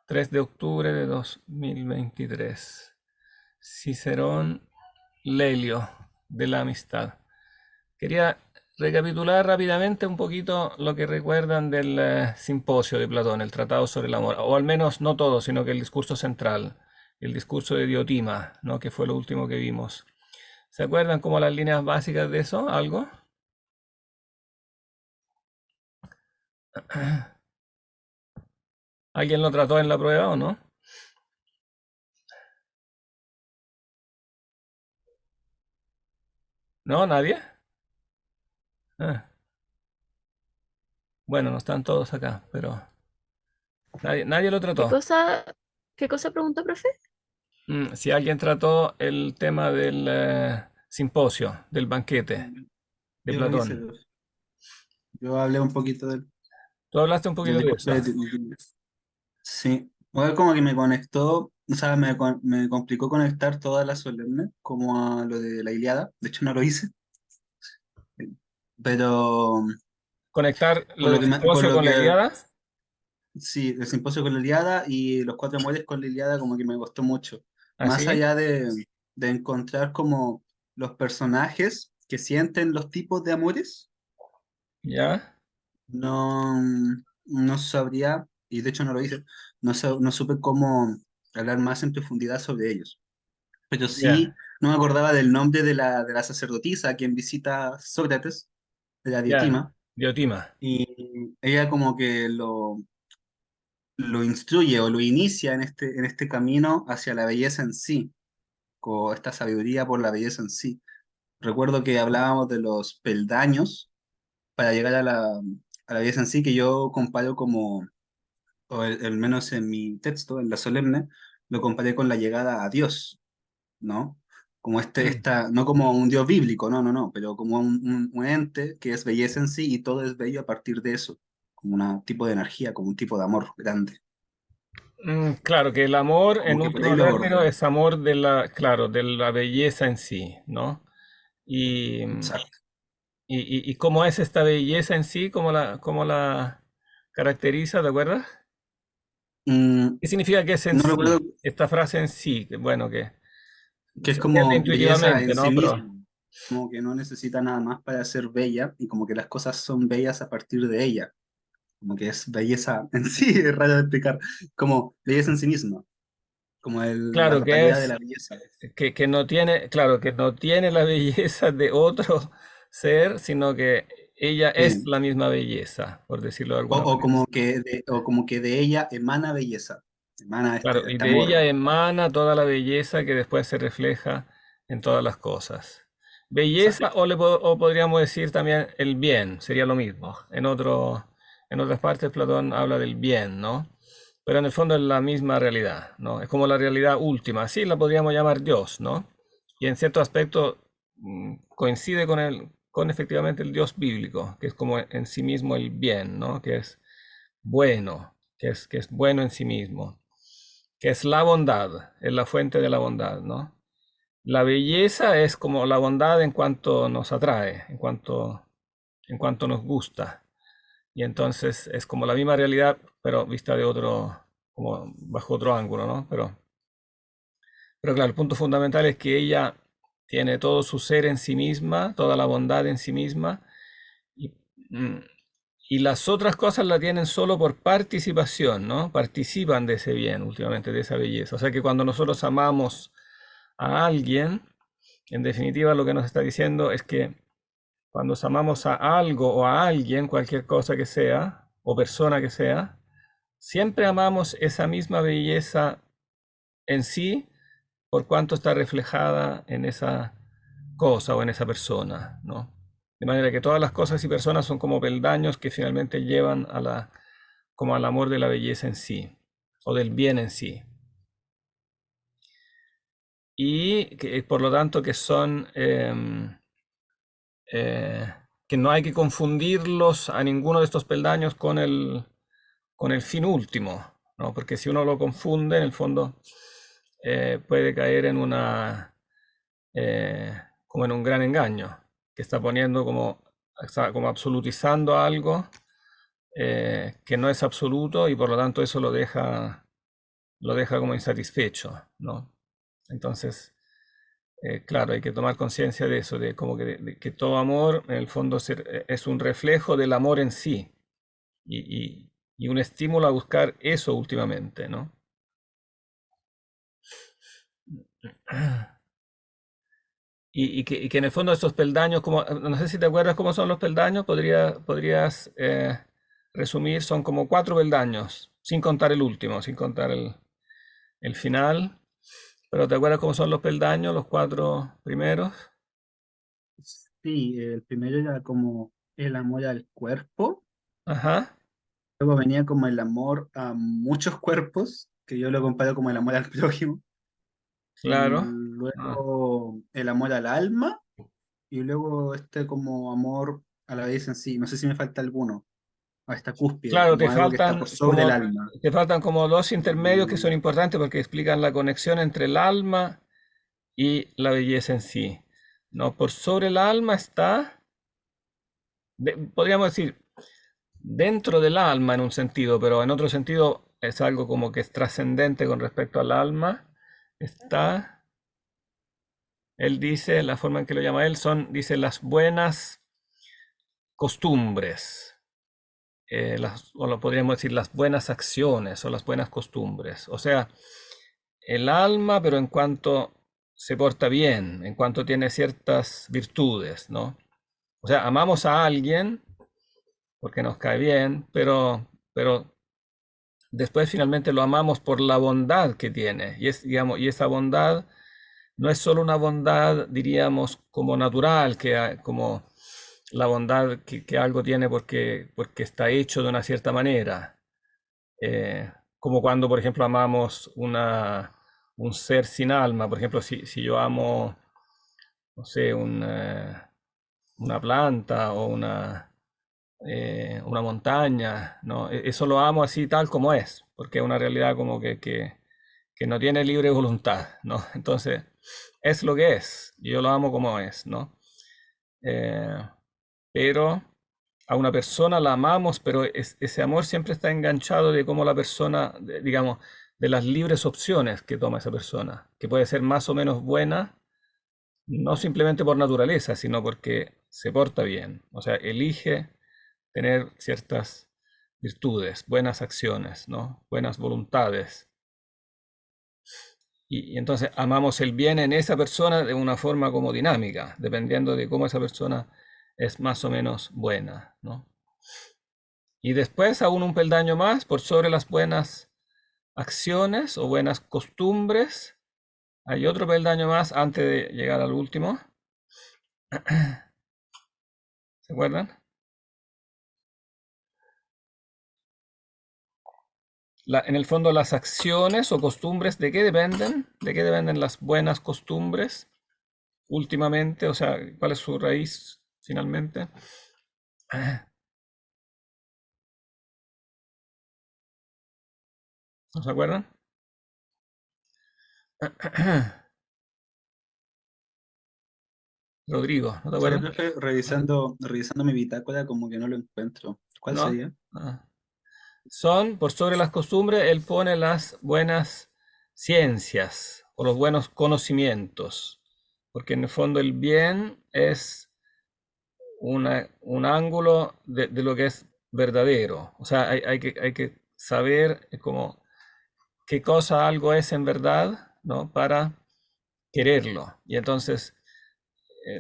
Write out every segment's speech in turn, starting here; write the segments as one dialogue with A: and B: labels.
A: 3 de octubre de 2023. Cicerón Lelio de la amistad. Quería recapitular rápidamente un poquito lo que recuerdan del simposio de Platón, el Tratado sobre el Amor, o al menos no todo, sino que el discurso central, el discurso de Diotima, ¿no? Que fue lo último que vimos. ¿Se acuerdan como las líneas básicas de eso? ¿Algo? ¿Alguien lo trató en la prueba o no? ¿No? ¿Nadie? Ah, bueno, no están todos acá, pero nadie lo
B: ¿Qué
A: trató.
B: cosa, qué cosa preguntó, profe?
A: Si alguien trató el tema del simposio, del banquete de
C: Yo lo hice,
A: Platón.
C: profe. Yo hablé un poquito
A: Tú hablaste un
C: del
A: poquito de
C: discurso
A: eso.
C: Sí, igual como que me conectó, o sea, me complicó conectar toda la solemne como a lo de la Ilíada. De hecho, no lo hice, pero
A: Conectar
C: por
A: lo
C: lo
A: del
C: que, por
A: simposio
C: lo
A: con la
C: que
A: Ilíada.
C: sí, el simposio con la Ilíada y los cuatro amores con la Ilíada como que me gustó mucho. Más
A: Así,
C: allá de encontrar como los personajes que sienten los tipos de amores.
A: ya,
C: No, no sabría, y de hecho no lo hice, no supe cómo hablar más en profundidad sobre ellos. Pero
A: ya,
C: sí, no me acordaba del nombre de la sacerdotisa a quien visita Sócrates, de la
A: ya.
C: Diotima,
A: Diotima.
C: y ella como que lo instruye o lo inicia en este camino hacia la belleza en sí, con esta sabiduría por la belleza en sí. Recuerdo que hablábamos de los peldaños para llegar a la belleza en sí, que yo comparo como o al menos en mi texto, en la solemne, lo comparé con la llegada a Dios, ¿no? Como
A: Mm.
C: no como un Dios bíblico, no, pero como un ente que es belleza en sí y todo es bello a partir de eso, como un tipo de energía, como un tipo de amor grande.
A: Claro que el amor,
C: Como
A: en
C: que por ahí
A: último
C: lo
A: término,
C: abordé.
A: es amor de la, claro, de la belleza en sí, ¿no? Y,
C: Exacto.
A: y cómo es esta belleza en sí, cómo la caracteriza, ¿te acuerdas?
C: Mm,
A: ¿Qué significa que es en
C: no recuerdo
A: sí? Esta frase en sí, que bueno, que
C: que es
A: se entiende
C: como belleza
A: intuitivamente,
C: en sí
A: ¿no? Pero
C: mismo, como que no necesita nada más para ser bella y como que las cosas son bellas a partir de ella, como que es belleza en sí, es raro de explicar, como belleza en sí misma. Como la
A: claro que
C: totalidad de
A: es
C: la belleza.
A: que no tiene, claro, que no tiene la belleza de otro ser, sino que ella es
C: Sí.
A: la misma belleza, por decirlo de alguna manera.
C: O como que de ella emana belleza, emana
A: Claro, y
C: este
A: de ella
C: amor.
A: emana toda la belleza que después se refleja en todas las cosas. Belleza,
C: Exacto.
A: o podríamos decir también el bien, sería lo mismo. En otras partes Platón habla del bien, ¿no? Pero en el fondo es la misma realidad, ¿no? Es como la realidad última, así la podríamos llamar Dios, ¿no? Y en cierto aspecto coincide con efectivamente el Dios bíblico, que es como en sí mismo el bien, ¿no? Que es bueno, que es bueno en sí mismo, que es la bondad, es la fuente de la bondad, ¿no? La belleza es como la bondad en cuanto nos atrae, en cuanto nos gusta. Y entonces es como la misma realidad, pero vista de otro, como bajo otro ángulo, ¿no? Pero claro, el punto fundamental es que ella tiene todo su ser en sí misma, toda la bondad en sí misma, y, mm, y las otras cosas la tienen solo por participación, ¿no? Participan de ese bien, últimamente, de esa belleza. O sea que cuando nosotros amamos a alguien, en definitiva lo que nos está diciendo es que cuando amamos a algo o a alguien, cualquier cosa que sea, o persona que sea, siempre amamos esa misma belleza en sí, por cuanto está reflejada en esa cosa o en esa persona, ¿no? De manera que todas las cosas y personas son como peldaños que finalmente llevan a como al amor de la belleza en sí, o del bien en sí. Y que, por lo tanto que son, eh, que no hay que confundirlos a ninguno de estos peldaños con el fin último, ¿no? Porque si uno lo confunde, en el fondo puede caer en como en un gran engaño, que está poniendo está como absolutizando algo que no es absoluto y por lo tanto eso lo deja lo deja como insatisfecho, ¿no? Entonces, claro, hay que tomar conciencia de eso, de como que, de que todo amor en el fondo es un reflejo del amor en sí y un estímulo a buscar eso últimamente, ¿no? Y que en el fondo estos peldaños, como, no sé si te acuerdas cómo son los peldaños, podrías resumir, son como 4 peldaños, sin contar el último, sin contar el final. Pero ¿te acuerdas cómo son los peldaños, los 4 primeros?
C: Sí, el primero era como el amor al cuerpo,
A: Ajá,
C: luego venía como el amor a muchos cuerpos, que yo lo comparo como el amor al prójimo,
A: claro. Ah,
C: luego el amor al alma y luego este como amor a la belleza en sí. No sé si me falta alguno, a esta cúspide,
A: claro,
C: como algo que está por sobre el alma.
A: te faltan como dos intermedios que son
C: Y
A: importantes porque explican la conexión entre el alma y la belleza en sí. ¿No? Por sobre el alma está, podríamos decir, dentro del alma en un sentido, pero en otro sentido es algo como que es trascendente con respecto al alma. Está, él dice, la forma en que lo llama él dice, las buenas costumbres, o lo podríamos decir, las buenas acciones o las buenas costumbres. O sea, el alma, pero en cuanto se porta bien, en cuanto tiene ciertas virtudes, ¿no? O sea, amamos a alguien porque nos cae bien, pero después finalmente lo amamos por la bondad que tiene. Digamos, y esa bondad no es solo una bondad, diríamos, como natural, como la bondad que algo tiene porque está hecho de una cierta manera. Como cuando, por ejemplo, amamos un ser sin alma. Por ejemplo, si yo amo, no sé, una planta o una montaña, ¿no? Eso lo amo así tal como es, porque es una realidad como que no tiene libre voluntad, ¿no? Entonces, es lo que es, y yo lo amo como es, ¿no? Eh, pero a una persona la amamos, pero ese amor siempre está enganchado de cómo la persona, digamos, de las libres opciones que toma esa persona, que puede ser más o menos buena, no simplemente por naturaleza, sino porque se porta bien, o sea, elige tener ciertas virtudes, buenas acciones, ¿no? Buenas voluntades. Y entonces amamos el bien en esa persona de una forma como dinámica, dependiendo de cómo esa persona es más o menos buena, ¿no? Y después aún un peldaño más por sobre las buenas acciones o buenas costumbres. Hay otro peldaño más antes de llegar al último. ¿Se acuerdan? En el fondo las acciones o costumbres, ¿de qué dependen? ¿De qué dependen las buenas costumbres últimamente? O sea, ¿cuál es su raíz finalmente? ¿No se acuerdan? Rodrigo, ¿no te
C: Sorry,
A: acuerdas?
C: profe, revisando mi bitácora como que no lo encuentro. ¿Cuál
A: ¿No?
C: sería?
A: Ah. Son, por sobre las costumbres, él pone las buenas ciencias o los buenos conocimientos, porque en el fondo el bien es un ángulo de lo que es verdadero. O sea, hay que saber como qué cosa algo es en verdad, ¿no? Para quererlo. Y entonces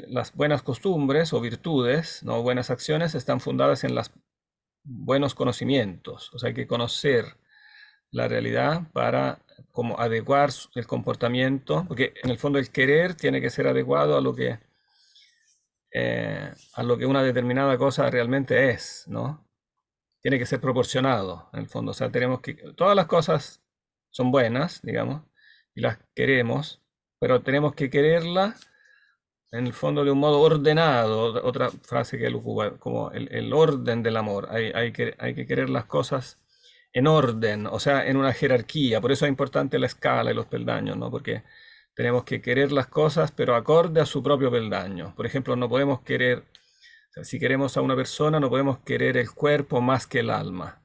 A: las buenas costumbres o virtudes, ¿no? Buenas acciones están fundadas en los buenos conocimientos. O sea, hay que conocer la realidad para como adecuar el comportamiento, porque en el fondo el querer tiene que ser adecuado a lo que una determinada cosa realmente es, ¿no? Tiene que ser proporcionado, en el fondo. O sea, todas las cosas son buenas, digamos, y las queremos, pero tenemos que quererlas en el fondo de un modo ordenado. Otra frase que él ocupa, como el orden del amor. Hay que querer las cosas en orden, o sea, en una jerarquía. Por eso es importante la escala y los peldaños, ¿no? Porque tenemos que querer las cosas, pero acorde a su propio peldaño. Por ejemplo, no podemos querer, o sea, si queremos a una persona, no podemos querer el cuerpo más que el alma,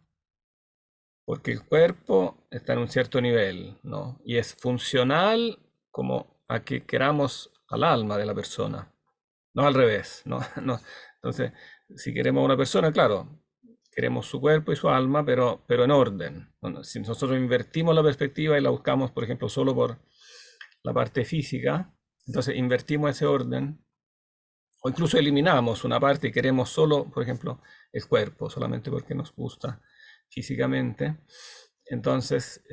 A: porque el cuerpo está en un cierto nivel, ¿no? Y es funcional como a que queramos al alma de la persona, no al revés, ¿no? No. Entonces, si queremos a una persona, claro, queremos su cuerpo y su alma, pero en orden. Si nosotros invertimos la perspectiva y la buscamos, por ejemplo, solo por la parte física, entonces invertimos ese orden, o incluso eliminamos una parte y queremos solo, por ejemplo, el cuerpo, solamente porque nos gusta físicamente, entonces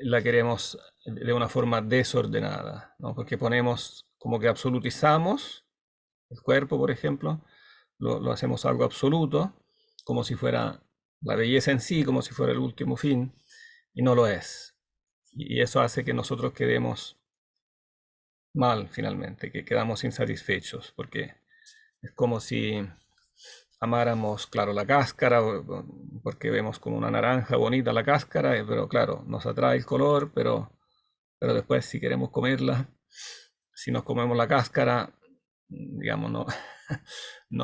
A: la queremos de una forma desordenada, ¿no? Porque ponemos como que absolutizamos el cuerpo, por ejemplo, lo hacemos algo absoluto, como si fuera la belleza en sí, como si fuera el último fin, y no lo es. Y eso hace que nosotros quedemos mal finalmente, que quedamos insatisfechos, porque es como si amáramos, claro, la cáscara, porque vemos como una naranja bonita la cáscara, pero claro, nos atrae el color, pero después si queremos comerla, si nos comemos la cáscara, digamos, no,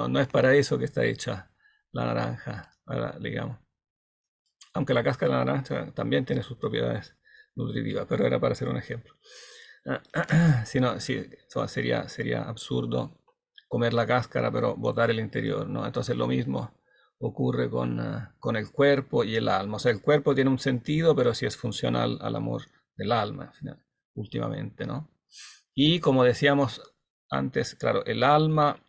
A: no es para eso que está hecha la naranja, digamos. Aunque la cáscara de la naranja también tiene sus propiedades nutritivas, pero era para hacer un ejemplo. Si no, sí, sería absurdo comer la cáscara, pero botar el interior, ¿no? Entonces lo mismo ocurre con el cuerpo y el alma. O sea, el cuerpo tiene un sentido, pero sí es funcional al amor del alma, últimamente, ¿no? Y como decíamos antes, claro, el alma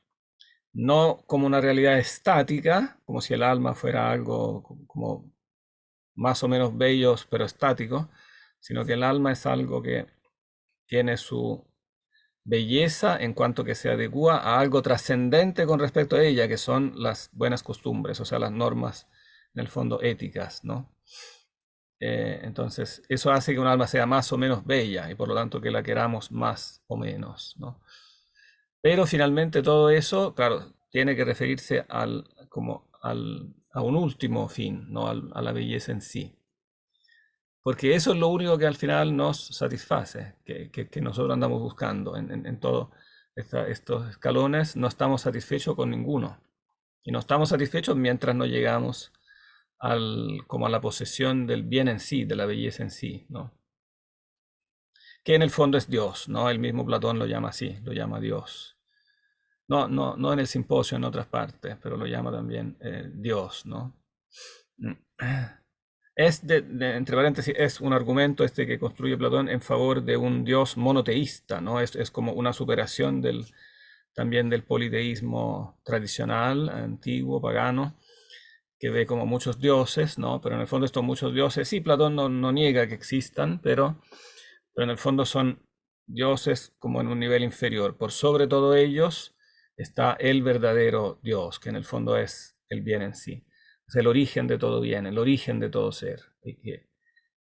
A: no como una realidad estática, como si el alma fuera algo como más o menos bello, pero estático, sino que el alma es algo que tiene su belleza en cuanto que se adecua a algo trascendente con respecto a ella, que son las buenas costumbres, o sea, las normas, en el fondo, éticas, ¿no? Entonces, eso hace que un alma sea más o menos bella y por lo tanto que la queramos más o menos, ¿no? Pero finalmente todo eso, claro, tiene que referirse a un último fin, no a la belleza en sí. Porque eso es lo único que al final nos satisface, que nosotros andamos buscando en todos estos escalones, no estamos satisfechos con ninguno. Y no estamos satisfechos mientras no llegamos como a la posesión del bien en sí, de la belleza en sí, ¿no? Que en el fondo es Dios, ¿no? El mismo Platón lo llama así, lo llama Dios. No en el simposio, en otras partes, pero lo llama también Dios, ¿no? Entre paréntesis, es un argumento este que construye Platón en favor de un Dios monoteísta, ¿no? Es como una superación también del politeísmo tradicional, antiguo, pagano, que ve como muchos dioses, ¿no? Pero en el fondo estos muchos dioses, sí, Platón no niega que existan, pero en el fondo son dioses como en un nivel inferior. Por sobre todo ellos está el verdadero Dios, que en el fondo es el bien en sí. Es el origen de todo bien, el origen de todo ser, y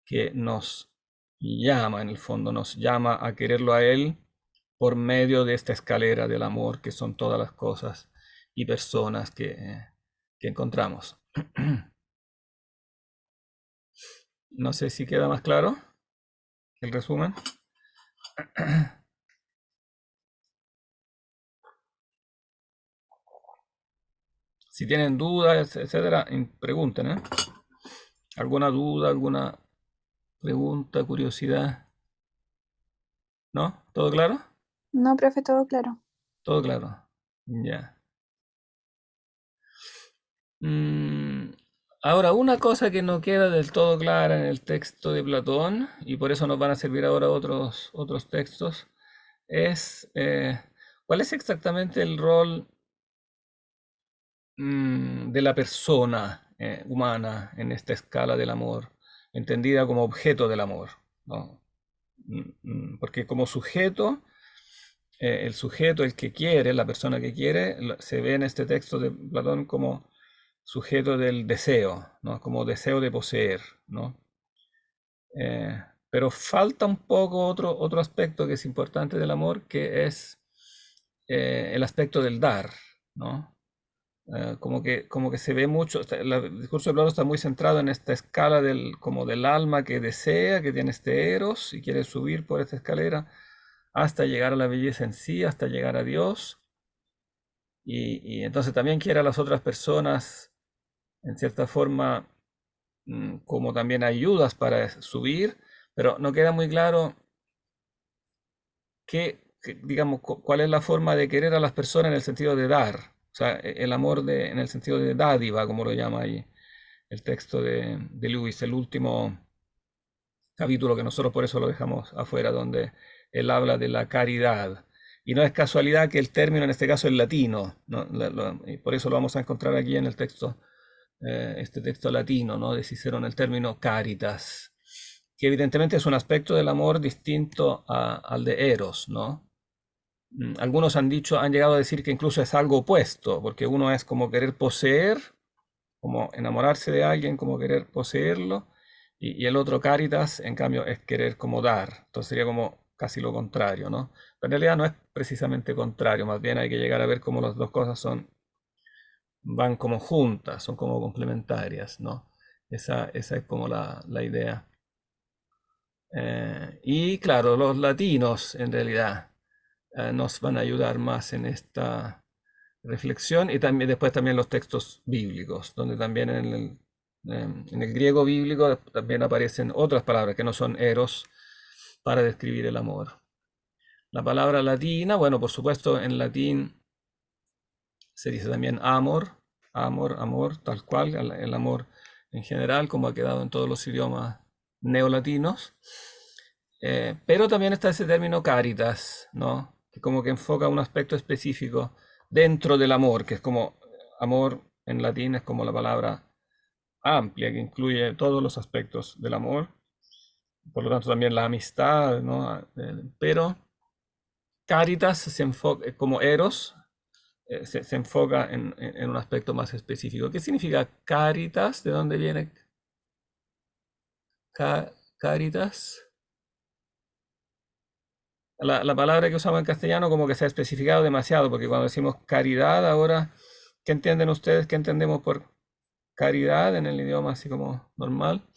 A: que nos llama, en el fondo, nos llama a quererlo a Él por medio de esta escalera del amor, que son todas las cosas y personas que encontramos. No sé si queda más claro el resumen. Si tienen dudas, etcétera, pregunten, ¿eh? ¿Alguna duda, alguna pregunta, curiosidad? ¿No? ¿Todo claro?
D: No, profe, todo claro.
A: Todo claro. Ya. Ahora, una cosa que no queda del todo clara en el texto de Platón, y por eso nos van a servir ahora otros textos, es cuál es exactamente el rol de la persona humana en esta escala del amor, entendida como objeto del amor, ¿no? Porque como sujeto, el sujeto, el que quiere, la persona que quiere, se ve en este texto de Platón como sujeto del deseo, ¿no? Como deseo de poseer, ¿no? Pero falta un poco otro aspecto que es importante del amor, que es el aspecto del dar, ¿no? Como que se ve mucho, el discurso de Platón está muy centrado en esta escala como del alma que desea, que tiene este eros y quiere subir por esta escalera hasta llegar a la belleza en sí, hasta llegar a Dios. Y entonces también quiere a las otras personas, en cierta forma, como también ayudas para subir, pero no queda muy claro digamos, cuál es la forma de querer a las personas en el sentido de dar. O sea, el amor en el sentido de dádiva, como lo llama ahí el texto de Lewis, el último capítulo que nosotros por eso lo dejamos afuera, donde él habla de la caridad. Y no es casualidad que el término en este caso es latino, ¿no? Y por eso lo vamos a encontrar aquí en el texto, este texto latino, ¿no? De Cicerón, el término caritas, que evidentemente es un aspecto del amor distinto al de eros, ¿no? Algunos han llegado a decir que incluso es algo opuesto, porque uno es como querer poseer, como enamorarse de alguien, como querer poseerlo, y el otro caritas, en cambio, es querer como dar. Entonces sería como casi lo contrario, ¿no? Pero en realidad no es precisamente contrario, más bien hay que llegar a ver cómo las dos cosas van como juntas, son como complementarias, ¿no? Esa es como la idea. Y claro, los latinos en realidad nos van a ayudar más en esta reflexión y también después también los textos bíblicos, donde también en el griego bíblico también aparecen otras palabras que no son eros para describir el amor. La palabra latina, bueno, por supuesto en latín se dice también amor, amor, tal cual, el amor en general, como ha quedado en todos los idiomas neolatinos. Pero también está ese término caritas, ¿no? Que como que enfoca un aspecto específico dentro del amor, que es como amor en latín es como la palabra amplia que incluye todos los aspectos del amor, por lo tanto también la amistad, ¿no? Pero caritas se enfoca como eros, se enfoca en un aspecto más específico. ¿Qué significa caritas? ¿De dónde viene caritas? La palabra que usamos en castellano como que se ha especificado demasiado, porque cuando decimos caridad ahora, ¿qué entienden ustedes? ¿Qué entendemos por caridad en el idioma así como normal?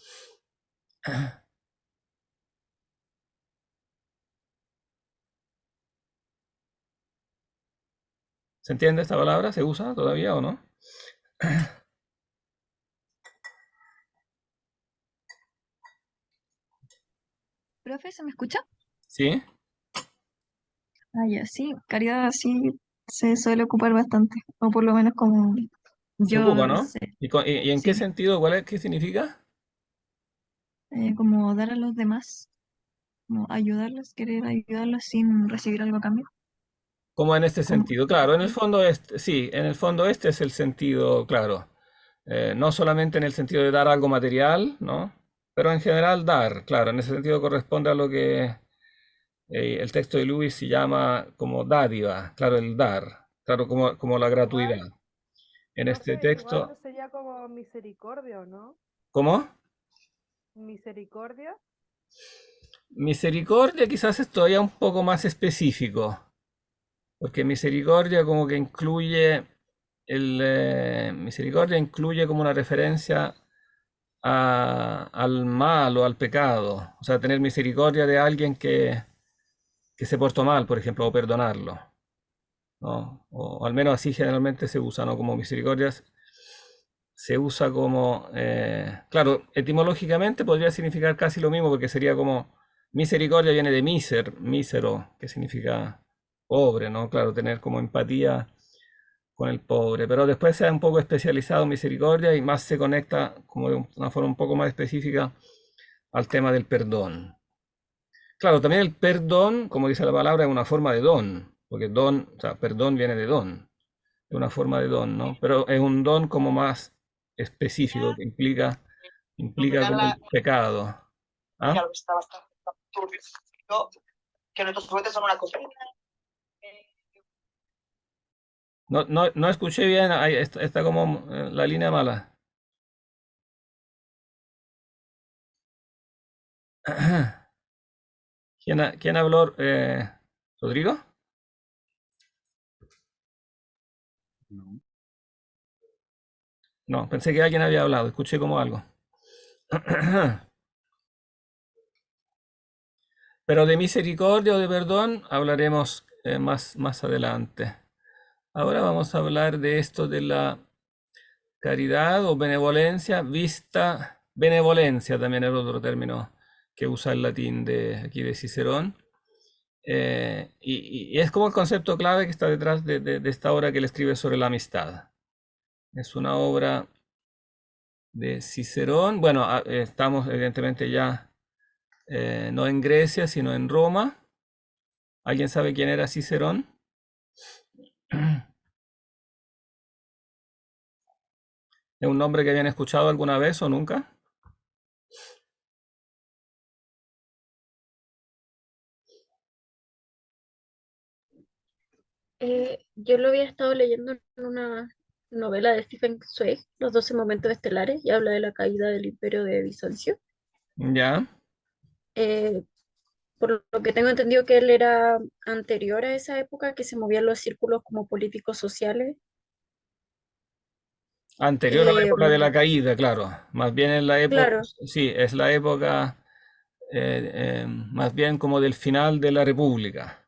A: ¿Se entiende esta palabra? ¿Se usa todavía o no?
B: Profe, ¿se me escucha?
A: ¿Sí?
B: Ah, ya, sí, caridad sí se suele ocupar bastante, o por lo menos como
A: Se
B: yo
A: ocupa,
B: lo
A: ¿no?
B: sé,
A: ¿Y en qué
B: sí,
A: sentido? ¿Qué significa?
B: como dar a los demás, como ayudarlos, querer ayudarlos sin recibir algo a cambio,
A: ¿Cómo en este
B: como,
A: sentido? Claro, en el fondo sí, en el fondo este es el sentido, claro. No solamente en el sentido de dar algo material, ¿no? Pero en general dar, claro, en ese sentido corresponde a lo que el texto de Lewis se llama como dádiva, claro, el dar, claro, como la
E: Igual,
A: gratuidad. En este
E: profe, igual
A: texto,
E: sería como misericordia, ¿o no?
A: ¿cómo?
E: Misericordia.
A: Misericordia quizás es todavía un poco más específico, porque misericordia como que incluye misericordia incluye como una referencia al mal o al pecado, o sea, tener misericordia de alguien que se portó mal, por ejemplo, o perdonarlo, ¿no? O al menos así generalmente se usa, ¿no? Como misericordia se usa como, claro, etimológicamente podría significar casi lo mismo porque sería como misericordia viene de mísero, que significa pobre, ¿no? Claro, tener como empatía con el pobre, pero después se ha un poco especializado en misericordia y más se conecta como de una forma un poco más específica al tema del perdón. Claro, también el perdón, como dice la palabra, es una forma de don, porque don, o sea, perdón viene de don, es una forma de don, ¿no? Pero es un don como más específico, que implica como el pecado. ¿Ah? No escuché bien, ahí está como la línea mala. ¿Quién habló? ¿Rodrigo?
C: No.
A: No, pensé que alguien había hablado, escuché como algo. Pero de misericordia o de perdón hablaremos más adelante. Ahora vamos a hablar de esto de la caridad o benevolencia vista Benevolencia también era otro término que usa el latín de aquí de Cicerón. Y es como el concepto clave que está detrás de esta obra que él escribe sobre la amistad. Es una obra de Cicerón. Bueno, estamos evidentemente ya no en Grecia, sino en Roma. ¿Alguien sabe quién era Cicerón? ¿Es un nombre que habían escuchado alguna vez o nunca?
F: Yo lo había estado leyendo en una novela de Stephen Zweig, Los 12 momentos estelares, y habla de la caída del Imperio de Bizancio.
A: Ya.
F: Eh, por lo que tengo entendido que él era anterior a esa época, que se movían los círculos como políticos sociales.
A: Anterior a la
F: Eh,
A: época de la caída, claro. Más bien en la época,
F: claro,
A: sí, es la época más bien como del final de la República,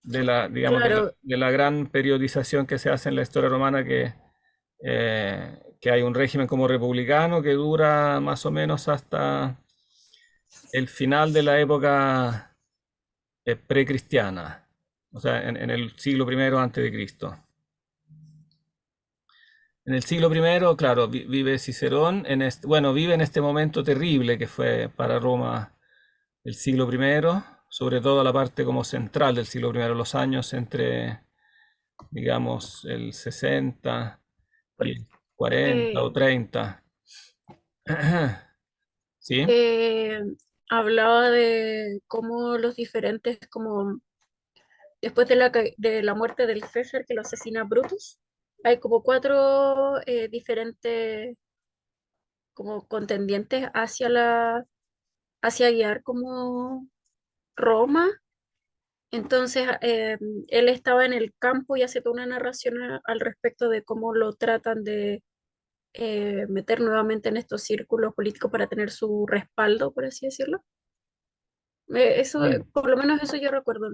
A: de la, digamos,
F: claro,
A: de la gran periodización que se hace en la historia romana, que hay un régimen como republicano que dura más o menos hasta el final de la época precristiana, o sea, en el siglo primero antes de Cristo. En el siglo primero, claro, vive Cicerón, bueno, vive en este momento terrible que fue para Roma el siglo primero, sobre todo la parte como central del siglo primero, los años entre, digamos, el 60 y el 40 o
F: porque
A: 30. ¿Sí?
F: eh, hablaba de cómo los diferentes, como después de de la muerte del César que lo asesina Brutus, hay como cuatro diferentes como contendientes hacia hacia guiar como Roma. Entonces, él estaba en el campo y hace toda una narración al respecto de cómo lo tratan de meter nuevamente en estos círculos políticos para tener su respaldo, por así decirlo. Eso,
A: Mm.
F: por lo menos eso yo recuerdo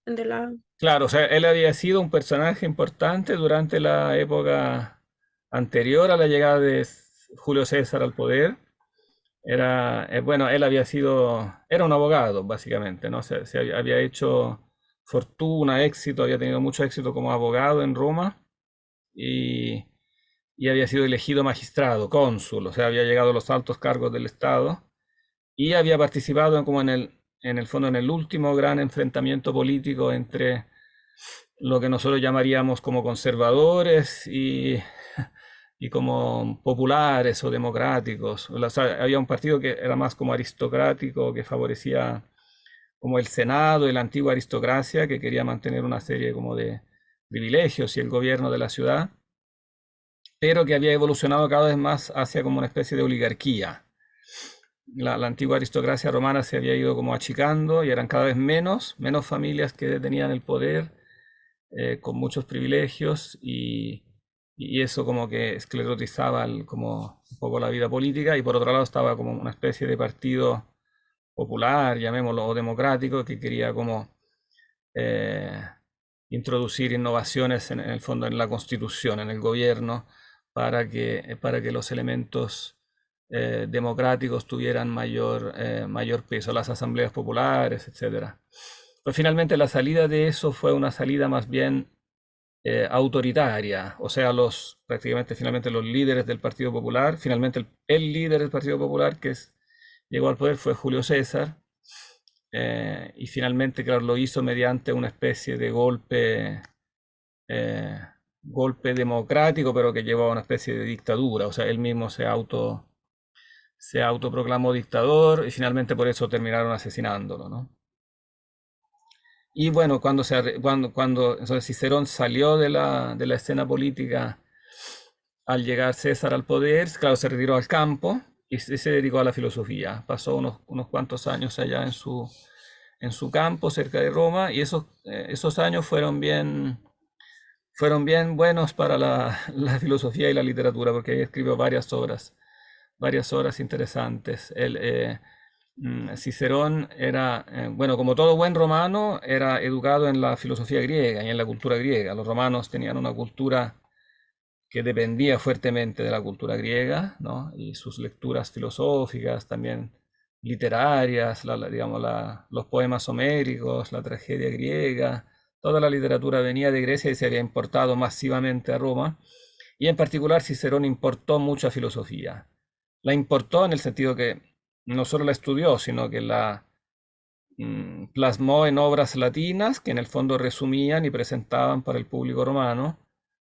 F: de la...
A: Claro, o sea, él había sido un personaje importante durante la época anterior a la llegada de Julio César al poder. Era, bueno, él había sido, era un abogado, básicamente, ¿no? Había hecho fortuna, éxito, había tenido mucho éxito como abogado en Roma y, y había sido elegido magistrado, cónsul, o sea, había llegado a los altos cargos del Estado y había participado como en el fondo, en el último gran enfrentamiento político entre lo que nosotros llamaríamos como conservadores y como populares o democráticos. O sea, había un partido que era más como aristocrático, que favorecía como el Senado y la antigua aristocracia, que quería mantener una serie como de privilegios y el gobierno de la ciudad, pero que había evolucionado cada vez más hacia como una especie de oligarquía. La antigua aristocracia romana se había ido como achicando y eran cada vez menos familias que tenían el poder con muchos privilegios y eso como que esclerotizaba como un poco la vida política y por otro lado estaba como una especie de partido popular, llamémoslo, o democrático, que quería como eh, introducir innovaciones en el fondo en la constitución, en el gobierno, para que los elementos democráticos tuvieran mayor peso, las asambleas populares, etcétera. Pues finalmente la salida de eso fue una salida más bien autoritaria, o sea, prácticamente finalmente los líderes del Partido Popular, finalmente el líder del Partido Popular llegó al poder fue Julio César, y finalmente, claro, lo hizo mediante una especie de eh, golpe democrático, pero que llevó a una especie de dictadura, o sea, él mismo se autoproclamó dictador y finalmente por eso terminaron asesinándolo, ¿no? Y bueno, cuando entonces Cicerón salió de la escena política al llegar César al poder, claro, se retiró al campo y se dedicó a la filosofía. Pasó unos cuantos años allá en su campo, cerca de Roma, y esos años fueron bien buenos para la filosofía y la literatura, porque ahí escribió varias obras interesantes. Cicerón era, bueno, como todo buen romano, era educado en la filosofía griega y en la cultura griega. Los romanos tenían una cultura que dependía fuertemente de la cultura griega, ¿no? Y sus lecturas filosóficas, también literarias, digamos, los poemas homéricos, la tragedia griega, toda la literatura venía de Grecia y se había importado masivamente a Roma. Y en particular Cicerón importó mucha filosofía. La importó en el sentido que no solo la estudió, sino que la plasmó en obras latinas que en el fondo resumían y presentaban para el público romano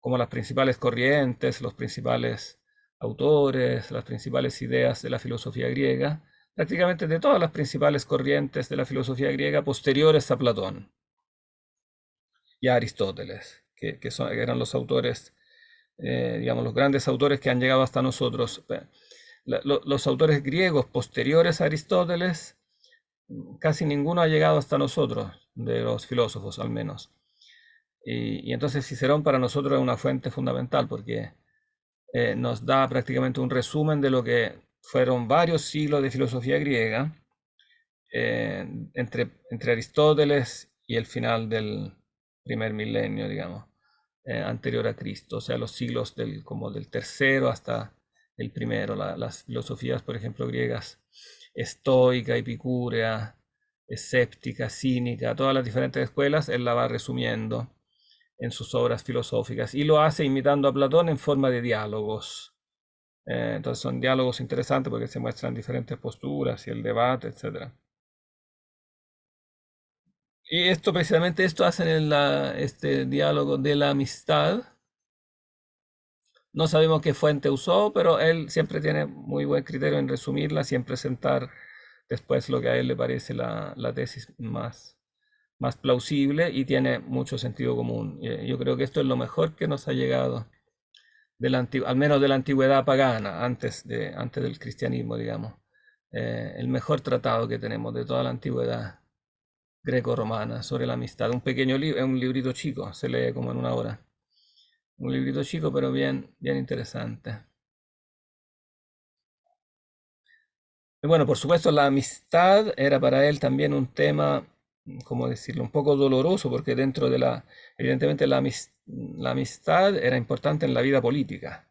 A: como las principales corrientes, los principales autores, las principales ideas de la filosofía griega, prácticamente de todas las principales corrientes de la filosofía griega posteriores a Platón y a Aristóteles, que eran los autores, digamos, los grandes autores que han llegado hasta nosotros. Los autores griegos posteriores a Aristóteles, casi ninguno ha llegado hasta nosotros, de los filósofos al menos. Y entonces Cicerón para nosotros es una fuente fundamental porque nos da prácticamente un resumen de lo que fueron varios siglos de filosofía griega entre Aristóteles y el final del primer milenio, digamos, anterior a Cristo, o sea, los siglos como del tercero hasta el primero, las filosofías, por ejemplo, griegas, estoica, epicúrea, escéptica, cínica, todas las diferentes escuelas, él la va resumiendo en sus obras filosóficas y lo hace imitando a Platón en forma de diálogos. Entonces son diálogos interesantes porque se muestran diferentes posturas y el debate, etc. Y esto precisamente esto hacen en este diálogo de la amistad. No sabemos qué fuente usó, pero él siempre tiene muy buen criterio en resumirla, sin presentar después lo que a él le parece la tesis más plausible y tiene mucho sentido común. Yo creo que esto es lo mejor que nos ha llegado, al menos de la antigüedad pagana, antes del cristianismo, digamos. El mejor tratado que tenemos de toda la antigüedad greco-romana sobre la amistad. Un pequeño libro, es un librito chico, se lee como en una hora. Un librito chico, pero bien, bien interesante. Y bueno, por supuesto, la amistad era para él también un tema, ¿cómo decirlo?, un poco doloroso, porque evidentemente la amistad era importante en la vida política,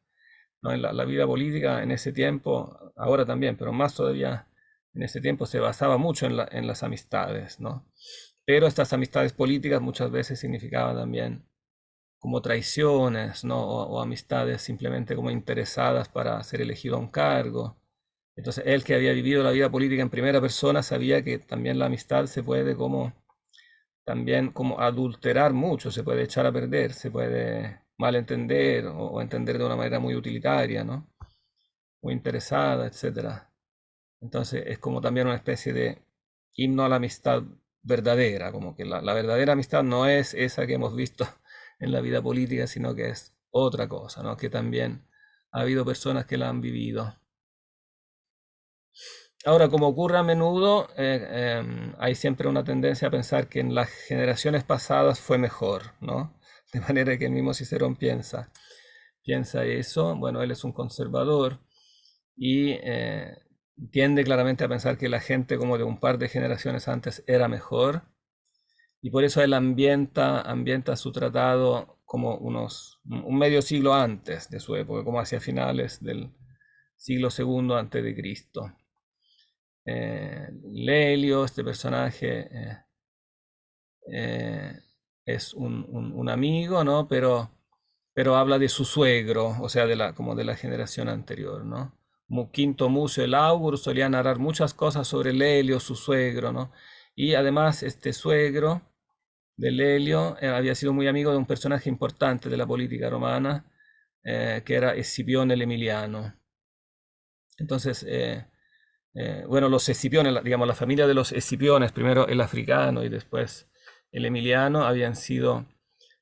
A: ¿no? En la vida política en ese tiempo, ahora también, pero más todavía en ese tiempo se basaba mucho en las amistades, ¿no? Pero estas amistades políticas muchas veces significaban también como traiciones, ¿no? O amistades simplemente como interesadas para ser elegido a un cargo. Entonces, él que había vivido la vida política en primera persona sabía que también la amistad se puede también como adulterar mucho, se puede echar a perder, se puede malentender o entender de una manera muy utilitaria, ¿no? Muy interesada, etcétera. Entonces, es como también una especie de himno a la amistad verdadera, como que la verdadera amistad no es esa que hemos visto en la vida política, sino que es otra cosa, ¿no? Que también ha habido personas que la han vivido. Ahora, como ocurre a menudo, hay siempre una tendencia a pensar que en las generaciones pasadas fue mejor, ¿no? De manera que el mismo Cicerón piensa eso. Bueno, él es un conservador y tiende claramente a pensar que la gente como de un par de generaciones antes era mejor. Y por eso él ambienta su tratado como un medio siglo antes de su época, como hacia finales del siglo II antes de Cristo. Lelio, este personaje, es un amigo, ¿no? Pero habla de su suegro, o sea, como de la generación anterior, ¿no? Quinto Mucio el Augur solía narrar muchas cosas sobre Lelio, su suegro, ¿no? Y además este suegro de Lelio había sido muy amigo de un personaje importante de la política romana, que era Escipión el Emiliano. Entonces, bueno, los Escipiones, digamos, la familia de los Escipiones, primero el africano y después el emiliano, habían sido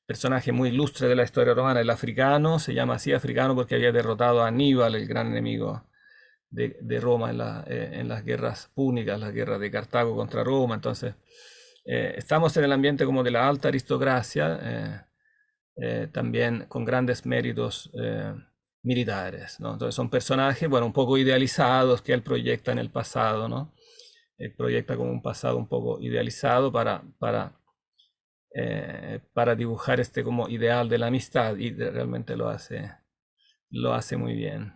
A: personajes muy ilustres de la historia romana. El africano se llama así africano porque había derrotado a Aníbal, el gran enemigo de Roma en las guerras púnicas, las guerras de Cartago contra Roma. Entonces, estamos en el ambiente como de la alta aristocracia, también con grandes méritos militares, ¿no? Entonces son personajes, bueno, un poco idealizados que él proyecta en el pasado, ¿no? Él proyecta como un pasado un poco idealizado para dibujar este como ideal de la amistad y realmente lo hace lo hace muy bien.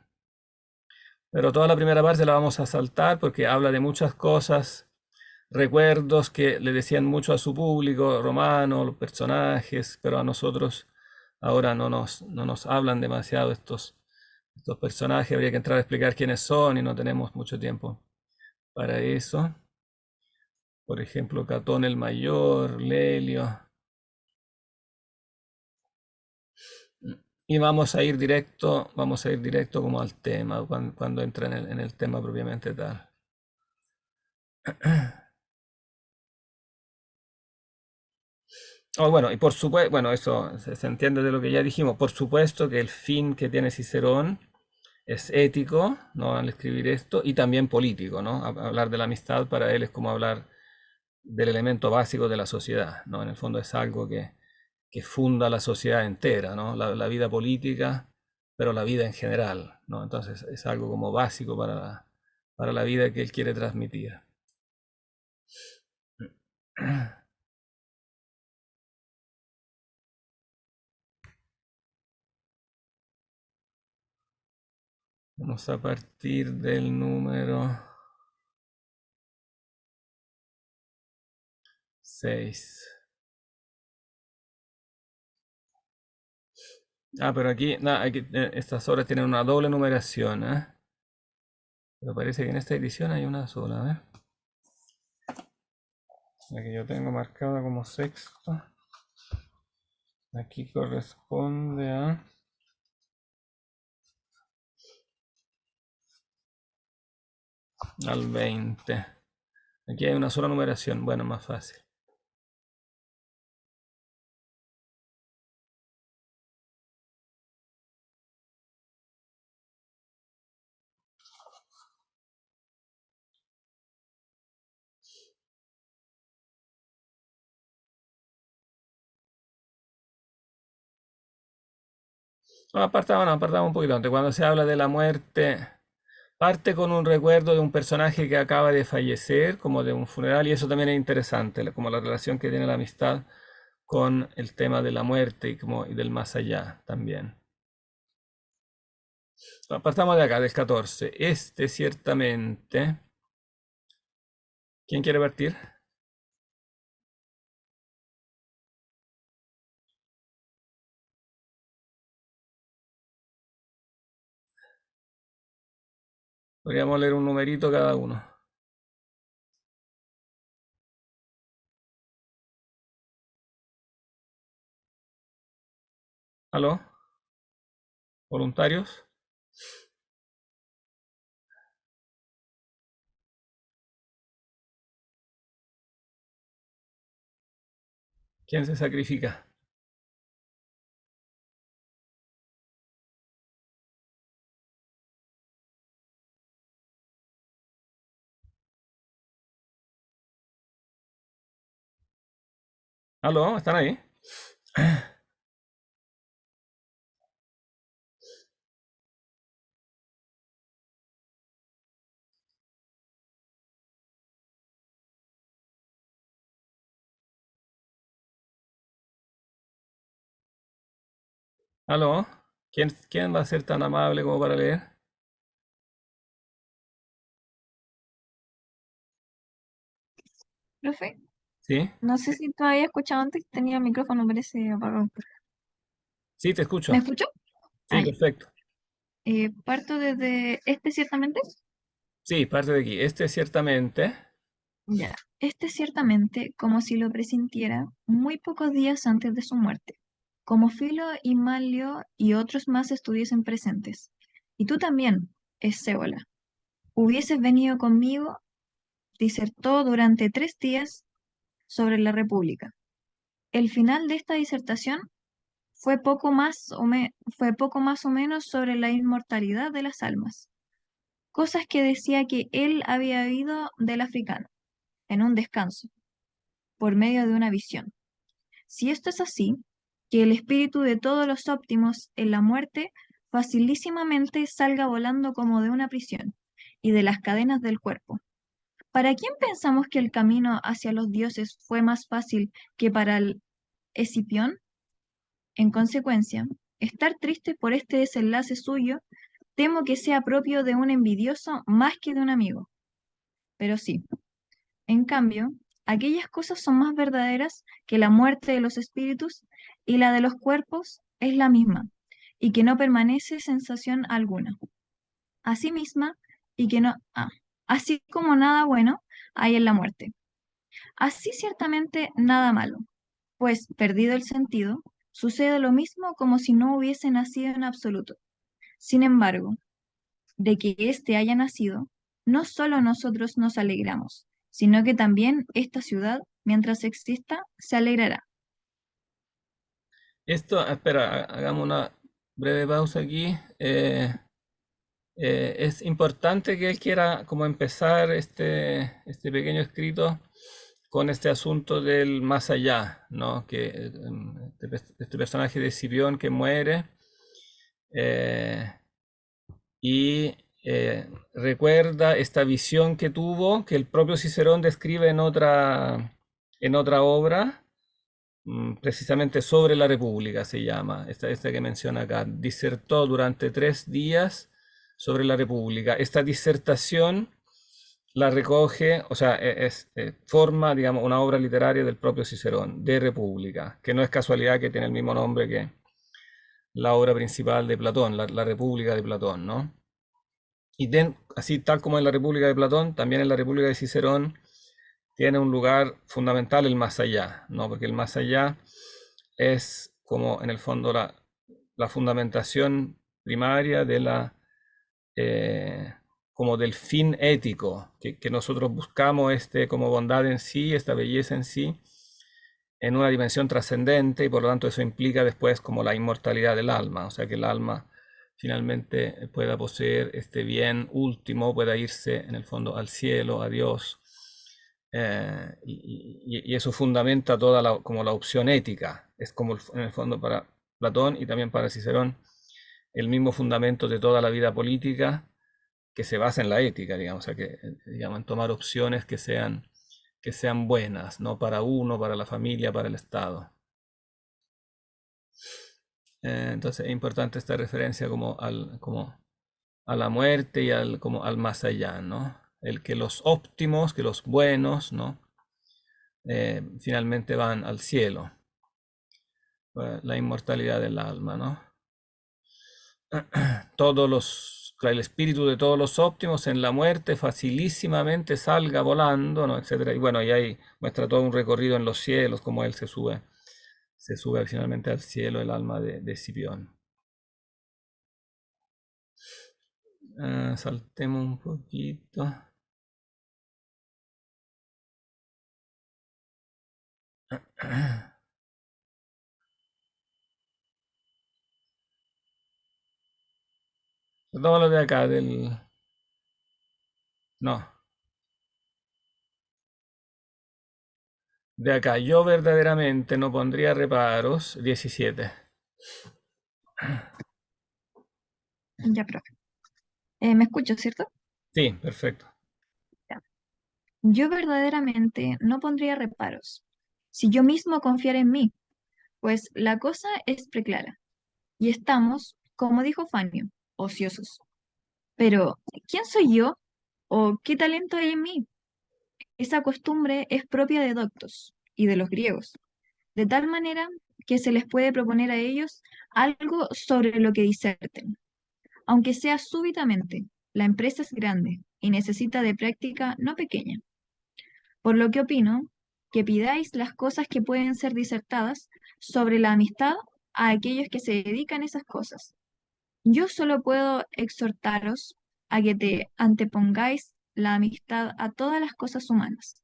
A: Pero toda la primera parte la vamos a saltar porque habla de muchas cosas, recuerdos que le decían mucho a su público romano, los personajes, pero a nosotros ahora no nos hablan demasiado estos personajes. Habría que entrar a explicar quiénes son y no tenemos mucho tiempo para eso. Por ejemplo, Catón el Mayor, Lelio. Y vamos a ir directo como al tema, cuando entra en el tema propiamente tal. Oh, bueno, y por supuesto, bueno, eso se entiende de lo que ya dijimos. Por supuesto que el fin que tiene Cicerón es ético, ¿no? Al escribir esto, y también político, ¿no? Hablar de la amistad para él es como hablar del elemento básico de la sociedad, ¿no? En el fondo es algo que funda la sociedad entera, ¿no? La vida política, pero la vida en general, ¿no? Entonces es algo como básico para la vida que él quiere transmitir. Vamos a partir del número 6. Ah, pero aquí, estas obras tienen una doble numeración, ¿eh? Pero parece que en esta edición hay una sola, ¿eh? La que yo tengo marcada como sexta. Aquí corresponde al 20. Aquí hay una sola numeración, bueno, más fácil. Apartamos un poquito antes. Cuando se habla de la muerte, parte con un recuerdo de un personaje que acaba de fallecer, como de un funeral, y eso también es interesante, como la relación que tiene la amistad con el tema de la muerte y del más allá también. Partamos de acá, del 14. Este ciertamente. ¿Quién quiere partir? Podríamos leer un numerito cada uno. ¿Aló? ¿Voluntarios? ¿Quién se sacrifica? ¿Aló? ¿Están ahí? ¿Aló? ¿Quién va a ser tan amable como para leer?
B: Profe,
A: ¿Sí?
B: no sé si tú habías escuchado antes, tenía el micrófono, parece apagado.
A: Sí, te
B: ¿Me
A: escucho.
B: escuchó?
A: Sí,
B: Ah, ya.
A: perfecto.
B: Parto desde este ciertamente.
A: Sí, parte de aquí. Este ciertamente.
B: Ya. Este ciertamente, como si lo presintiera, muy pocos días antes de su muerte, como Filo y Malio y otros más estuviesen presentes. Y tú también, Escébola, hubieses venido conmigo, disertó durante 3 días sobre la República. El final de esta disertación fue poco más o menos sobre la inmortalidad de las almas, cosas que decía que él había oído del africano, en un descanso, por medio de una visión. Si esto es así, que el espíritu de todos los óptimos en la muerte facilísimamente salga volando como de una prisión y de las cadenas del cuerpo. ¿Para quién pensamos que el camino hacia los dioses fue más fácil que para el Escipión? En consecuencia, estar triste por este desenlace suyo, temo que sea propio de un envidioso más que de un amigo. Pero sí, en cambio, aquellas cosas son más verdaderas que la muerte de los espíritus y la de los cuerpos es la misma, y que no permanece sensación alguna. Así misma, y que no, así como nada bueno hay en la muerte. Así ciertamente nada malo, pues perdido el sentido, sucede lo mismo como si no hubiese nacido en absoluto. Sin embargo, de que éste haya nacido, no solo nosotros nos alegramos, sino que también esta ciudad, mientras exista, se alegrará.
A: Esto, espera, hagamos una breve pausa aquí. Es importante que él quiera como empezar este pequeño escrito con este asunto del más allá, ¿no? Que este personaje de Escipión que muere eh, y recuerda esta visión que tuvo, que el propio Cicerón describe en otra obra, precisamente sobre la República se llama, esta que menciona acá. Disertó durante 3 días sobre la República. Esta disertación la recoge, o sea, forma, digamos, una obra literaria del propio Cicerón, de República, que no es casualidad que tiene el mismo nombre que la obra principal de Platón, la República de Platón, ¿no? Y así tal como en la República de Platón, también en la República de Cicerón tiene un lugar fundamental el más allá, ¿no? Porque el más allá es como en el fondo la fundamentación primaria de como del fin ético que nosotros buscamos, como bondad en sí, esta belleza en sí, en una dimensión trascendente, y por lo tanto eso implica después como la inmortalidad del alma, o sea que el alma finalmente pueda poseer este bien último, pueda irse en el fondo al cielo, a Dios, y eso fundamenta toda como la opción ética, es como en el fondo para Platón y también para Cicerón el mismo fundamento de toda la vida política, que se basa en la ética, digamos, o sea que digamos, en tomar opciones que sean buenas, ¿no? Para uno, para la familia, para el Estado. Entonces es importante esta referencia como a la muerte y como al más allá, ¿no? El que los óptimos, que los buenos, ¿no? Finalmente van al cielo. La inmortalidad del alma, ¿no? El espíritu de todos los óptimos en la muerte facilísimamente salga volando, ¿no? Etcétera. Y bueno, y ahí muestra todo un recorrido en los cielos, como él se sube finalmente al cielo el alma de Escipión. Saltemos un poquito. Todo lo de acá No. De acá, yo verdaderamente no pondría reparos. 17.
B: Ya, profe. ¿Me escucho, cierto?
A: Sí, perfecto.
B: Ya. Yo verdaderamente no pondría reparos, si yo mismo confiara en mí, pues la cosa es preclara, y estamos, como dijo Fanio, ociosos. Pero, ¿quién soy yo? ¿O qué talento hay en mí? Esa costumbre es propia de doctos y de los griegos, de tal manera que se les puede proponer a ellos algo sobre lo que diserten. Aunque sea súbitamente, la empresa es grande y necesita de práctica no pequeña. Por lo que opino que pidáis las cosas que pueden ser disertadas sobre la amistad a aquellos que se dedican a esas cosas. Yo solo puedo exhortaros a que te antepongáis la amistad a todas las cosas humanas,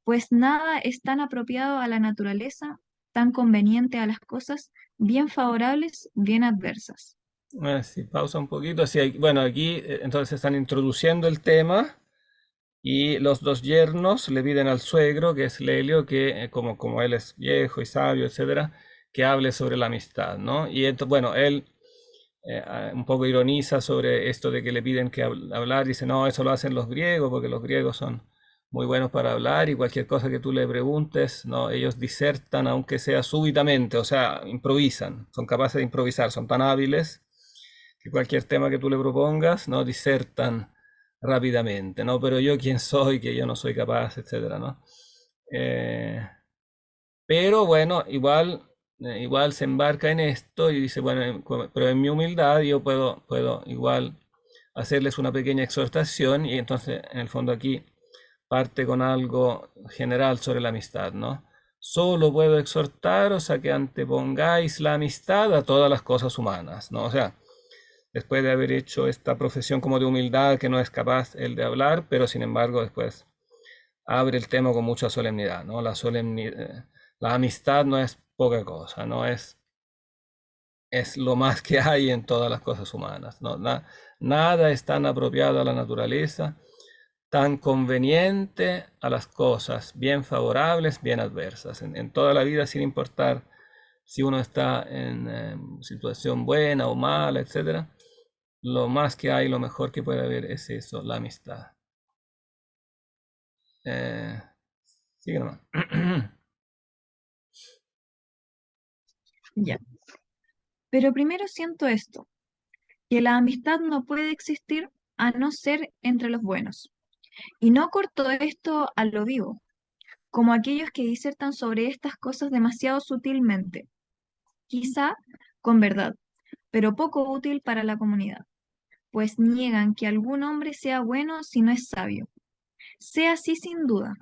B: pues nada es tan apropiado a la naturaleza, tan conveniente a las cosas, bien favorables, bien adversas.
A: Sí, pausa un poquito. Sí, bueno, aquí entonces están introduciendo el tema y los dos yernos le piden al suegro, que es Lelio, que como él es viejo y sabio, etcétera, que hable sobre la amistad, ¿no? Y bueno, él un poco ironiza sobre esto de que le piden que hablar, dice, no, eso lo hacen los griegos, porque los griegos son muy buenos para hablar y cualquier cosa que tú le preguntes, ¿no? Ellos disertan aunque sea súbitamente, o sea, improvisan, son capaces de improvisar, son tan hábiles que cualquier tema que tú le propongas, ¿no? Disertan rápidamente, ¿no? Pero yo quién soy, que yo no soy capaz, etcétera, ¿no? Pero bueno, igual se embarca en esto y dice, bueno, pero en mi humildad yo puedo igual hacerles una pequeña exhortación y entonces en el fondo aquí parte con algo general sobre la amistad, ¿no? Solo puedo exhortaros a que antepongáis la amistad a todas las cosas humanas, ¿no? O sea, después de haber hecho esta profesión como de humildad que no es capaz él de hablar, pero sin embargo después abre el tema con mucha solemnidad, ¿no? La amistad no es poca cosa, no es lo más que hay en todas las cosas humanas, ¿no? Nada es tan apropiado a la naturaleza, tan conveniente a las cosas, bien favorables, bien adversas, en toda la vida, sin importar si uno está en situación buena o mala, etcétera. Lo más que hay, lo mejor que puede haber es eso, la amistad. Sigue nomás.
B: Ya. Pero primero siento esto, que la amistad no puede existir a no ser entre los buenos. Y no corto esto a lo vivo, como aquellos que disertan sobre estas cosas demasiado sutilmente, quizá con verdad, pero poco útil para la comunidad, pues niegan que algún hombre sea bueno si no es sabio. Sea así sin duda,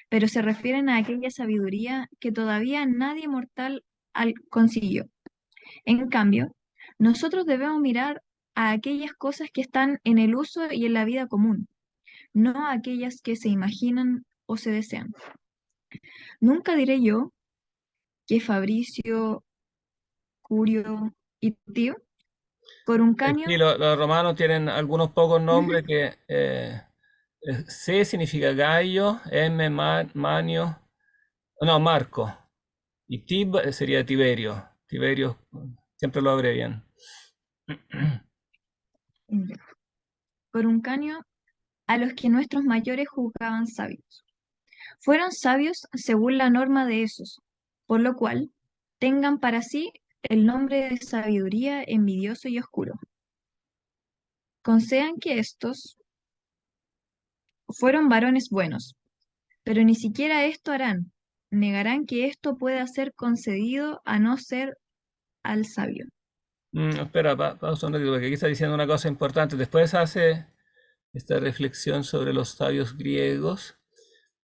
B: pero se refieren a aquella sabiduría que todavía nadie mortal consiguió. En cambio, nosotros debemos mirar a aquellas cosas que están en el uso y en la vida común, no a aquellas que se imaginan o se desean. Nunca diré yo que Fabricio, Curio y Tío,
A: Sí,
B: Coruncanio,
A: los romanos tienen algunos pocos nombres que C significa gallo, M Manio, no, Marco, y Tib sería Tiberio. Tiberio siempre lo abrevian.
B: Coruncanio, a los que nuestros mayores juzgaban sabios. Fueron sabios según la norma de esos, por lo cual tengan para sí el nombre de sabiduría envidioso y oscuro. Concedan que estos fueron varones buenos, pero ni siquiera esto harán. Negarán que esto pueda ser concedido a no ser al sabio.
A: Espera, pausa un ratito, porque aquí está diciendo una cosa importante. Después hace esta reflexión sobre los sabios griegos,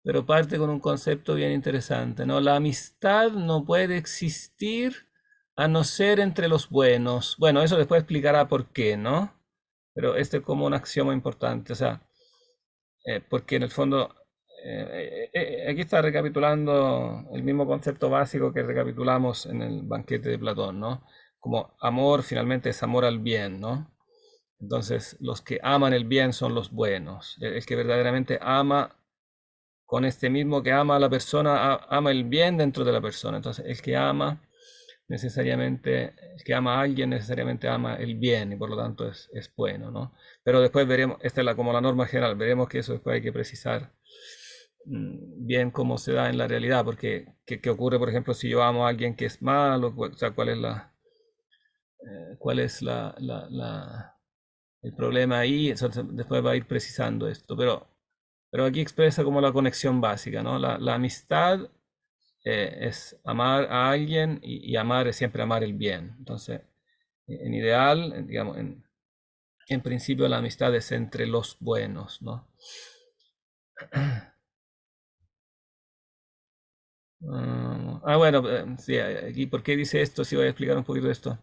A: pero parte con un concepto bien interesante, ¿no? La amistad no puede existir a no ser entre los buenos. Bueno, eso después explicará por qué, ¿no? Pero este es como un axioma importante, o sea, porque en el fondo, aquí está recapitulando el mismo concepto básico que recapitulamos en el banquete de Platón, ¿no? Como amor finalmente es amor al bien, ¿no? Entonces, los que aman el bien son los buenos. El que verdaderamente ama con este mismo que ama a la persona, ama el bien dentro de la persona. Entonces, el que ama necesariamente, el que ama a alguien necesariamente ama el bien y por lo tanto es bueno, ¿no? Pero después veremos, esta es como la norma general, veremos que eso después hay que precisar bien cómo se da en la realidad, porque ¿qué ocurre, por ejemplo, si yo amo a alguien que es malo? O sea, cuál es el problema ahí? Entonces, después va a ir precisando esto, pero aquí expresa como la conexión básica, ¿no? La amistad es amar a alguien y amar es siempre amar el bien. Entonces, en ideal, digamos, en principio la amistad es entre los buenos, ¿no? Bueno, sí, aquí, ¿por qué dice esto? Sí, voy a explicar un poquito de esto.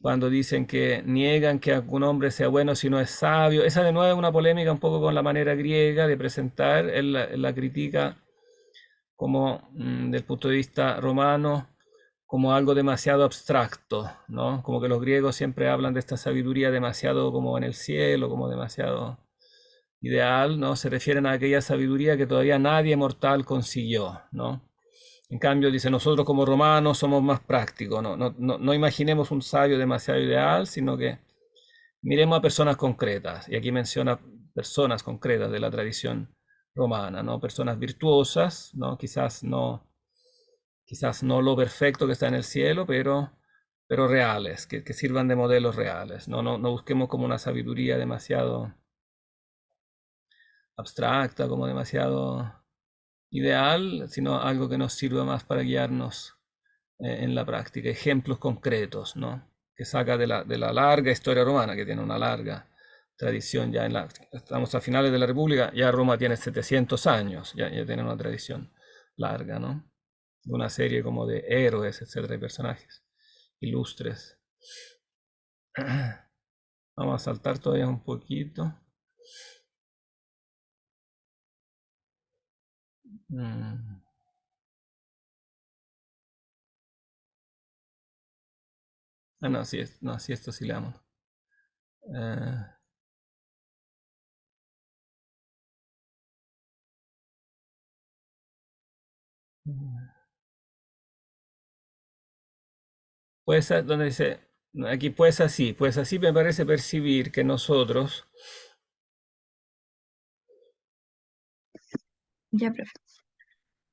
A: Cuando dicen que niegan que algún hombre sea bueno si no es sabio, esa de nuevo es una polémica un poco con la manera griega de presentar, él la critica como del punto de vista romano, como algo demasiado abstracto, ¿no? Como que los griegos siempre hablan de esta sabiduría demasiado como en el cielo, como demasiado ideal, ¿no? Se refieren a aquella sabiduría que todavía nadie mortal consiguió, ¿no? En cambio, dice, nosotros como romanos somos más prácticos, no imaginemos un sabio demasiado ideal, sino que miremos a personas concretas, y aquí menciona personas concretas de la tradición romana, ¿no? Personas virtuosas, ¿no? Quizás no lo perfecto que está en el cielo, pero reales, que sirvan de modelos reales, ¿no? No busquemos como una sabiduría demasiado abstracta, como demasiado ideal, sino algo que nos sirva más para guiarnos en la práctica. Ejemplos concretos, ¿no? Que saca de la larga historia romana, que tiene una larga tradición ya estamos a finales de la República, ya Roma tiene 700 años, ya tiene una tradición larga, ¿no? De una serie como de héroes, etcétera, y personajes ilustres. Vamos a saltar todavía un poquito. Ah, no, sí, no, sí, esto sí leamos. Pues donde dice, aquí pues así me parece percibir que nosotros,
B: Ya, profe.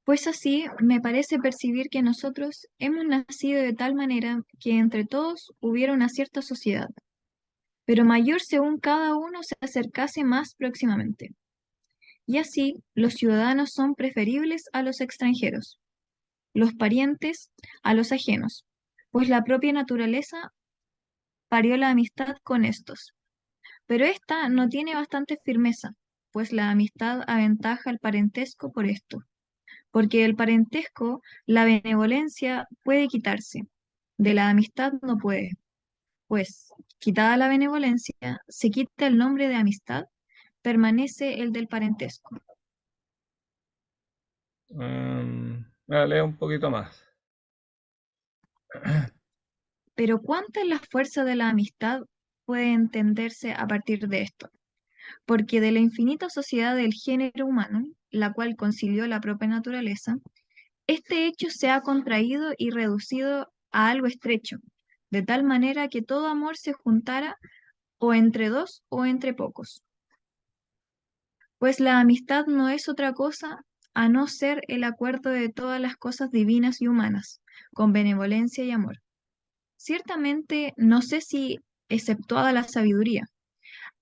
B: Pues así me parece percibir que nosotros hemos nacido de tal manera que entre todos hubiera una cierta sociedad, pero mayor según cada uno se acercase más próximamente. Y así los ciudadanos son preferibles a los extranjeros, los parientes a los ajenos, pues la propia naturaleza parió la amistad con estos. Pero esta no tiene bastante firmeza, pues la amistad aventaja al parentesco por esto, porque del parentesco la benevolencia puede quitarse, de la amistad no puede, pues quitada la benevolencia, se quita el nombre de amistad, permanece el del parentesco.
A: leo un poquito más.
B: Pero ¿cuánta es la fuerza de la amistad puede entenderse a partir de esto? Porque de la infinita sociedad del género humano, la cual concilió la propia naturaleza, este hecho se ha contraído y reducido a algo estrecho, de tal manera que todo amor se juntara o entre dos o entre pocos. Pues la amistad no es otra cosa a no ser el acuerdo de todas las cosas divinas y humanas, con benevolencia y amor. Ciertamente no sé si, exceptuada la sabiduría,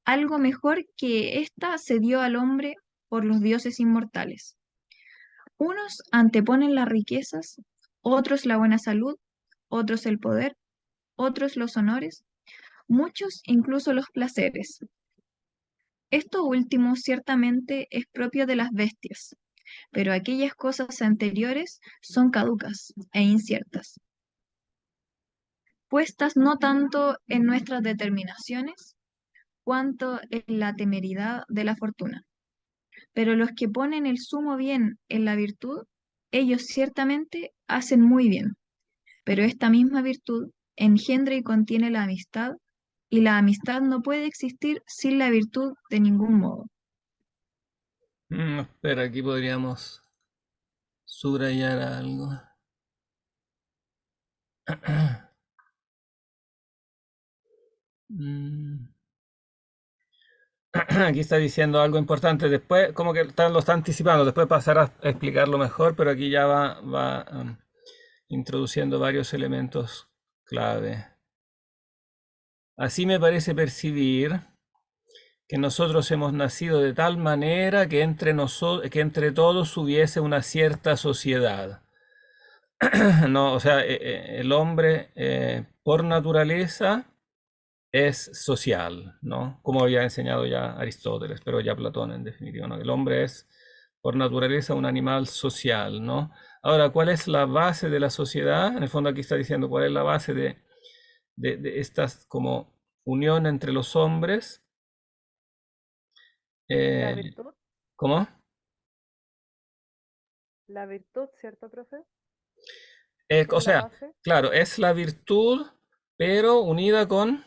B: algo mejor que ésta se dio al hombre por los dioses inmortales. Unos anteponen las riquezas, otros la buena salud, otros el poder, otros los honores, muchos incluso los placeres. Esto último ciertamente es propio de las bestias, pero aquellas cosas anteriores son caducas e inciertas, puestas no tanto en nuestras determinaciones, cuanto en la temeridad de la fortuna. Pero los que ponen el sumo bien en la virtud, ellos ciertamente hacen muy bien. Pero esta misma virtud engendra y contiene la amistad, y la amistad no puede existir sin la virtud de ningún modo.
A: Espera, aquí podríamos subrayar algo. Aquí está diciendo algo importante. Después, como que lo está anticipando, después pasará a explicarlo mejor, pero aquí ya va introduciendo varios elementos clave. Así me parece percibir que nosotros hemos nacido de tal manera que que entre todos hubiese una cierta sociedad. No, o sea, el hombre por naturaleza es social, ¿no? Como había enseñado ya Aristóteles, pero ya Platón en definitiva, ¿no? El hombre es por naturaleza un animal social, ¿no? Ahora, ¿cuál es la base de la sociedad? En el fondo aquí está diciendo cuál es la base de estas como unión entre los hombres.
E: La
A: Eh,
E: virtud,
A: ¿Cómo?
E: la virtud, ¿cierto, profe?
A: O
E: Es la
A: sea,
E: base.
A: claro, es la virtud, pero unida con,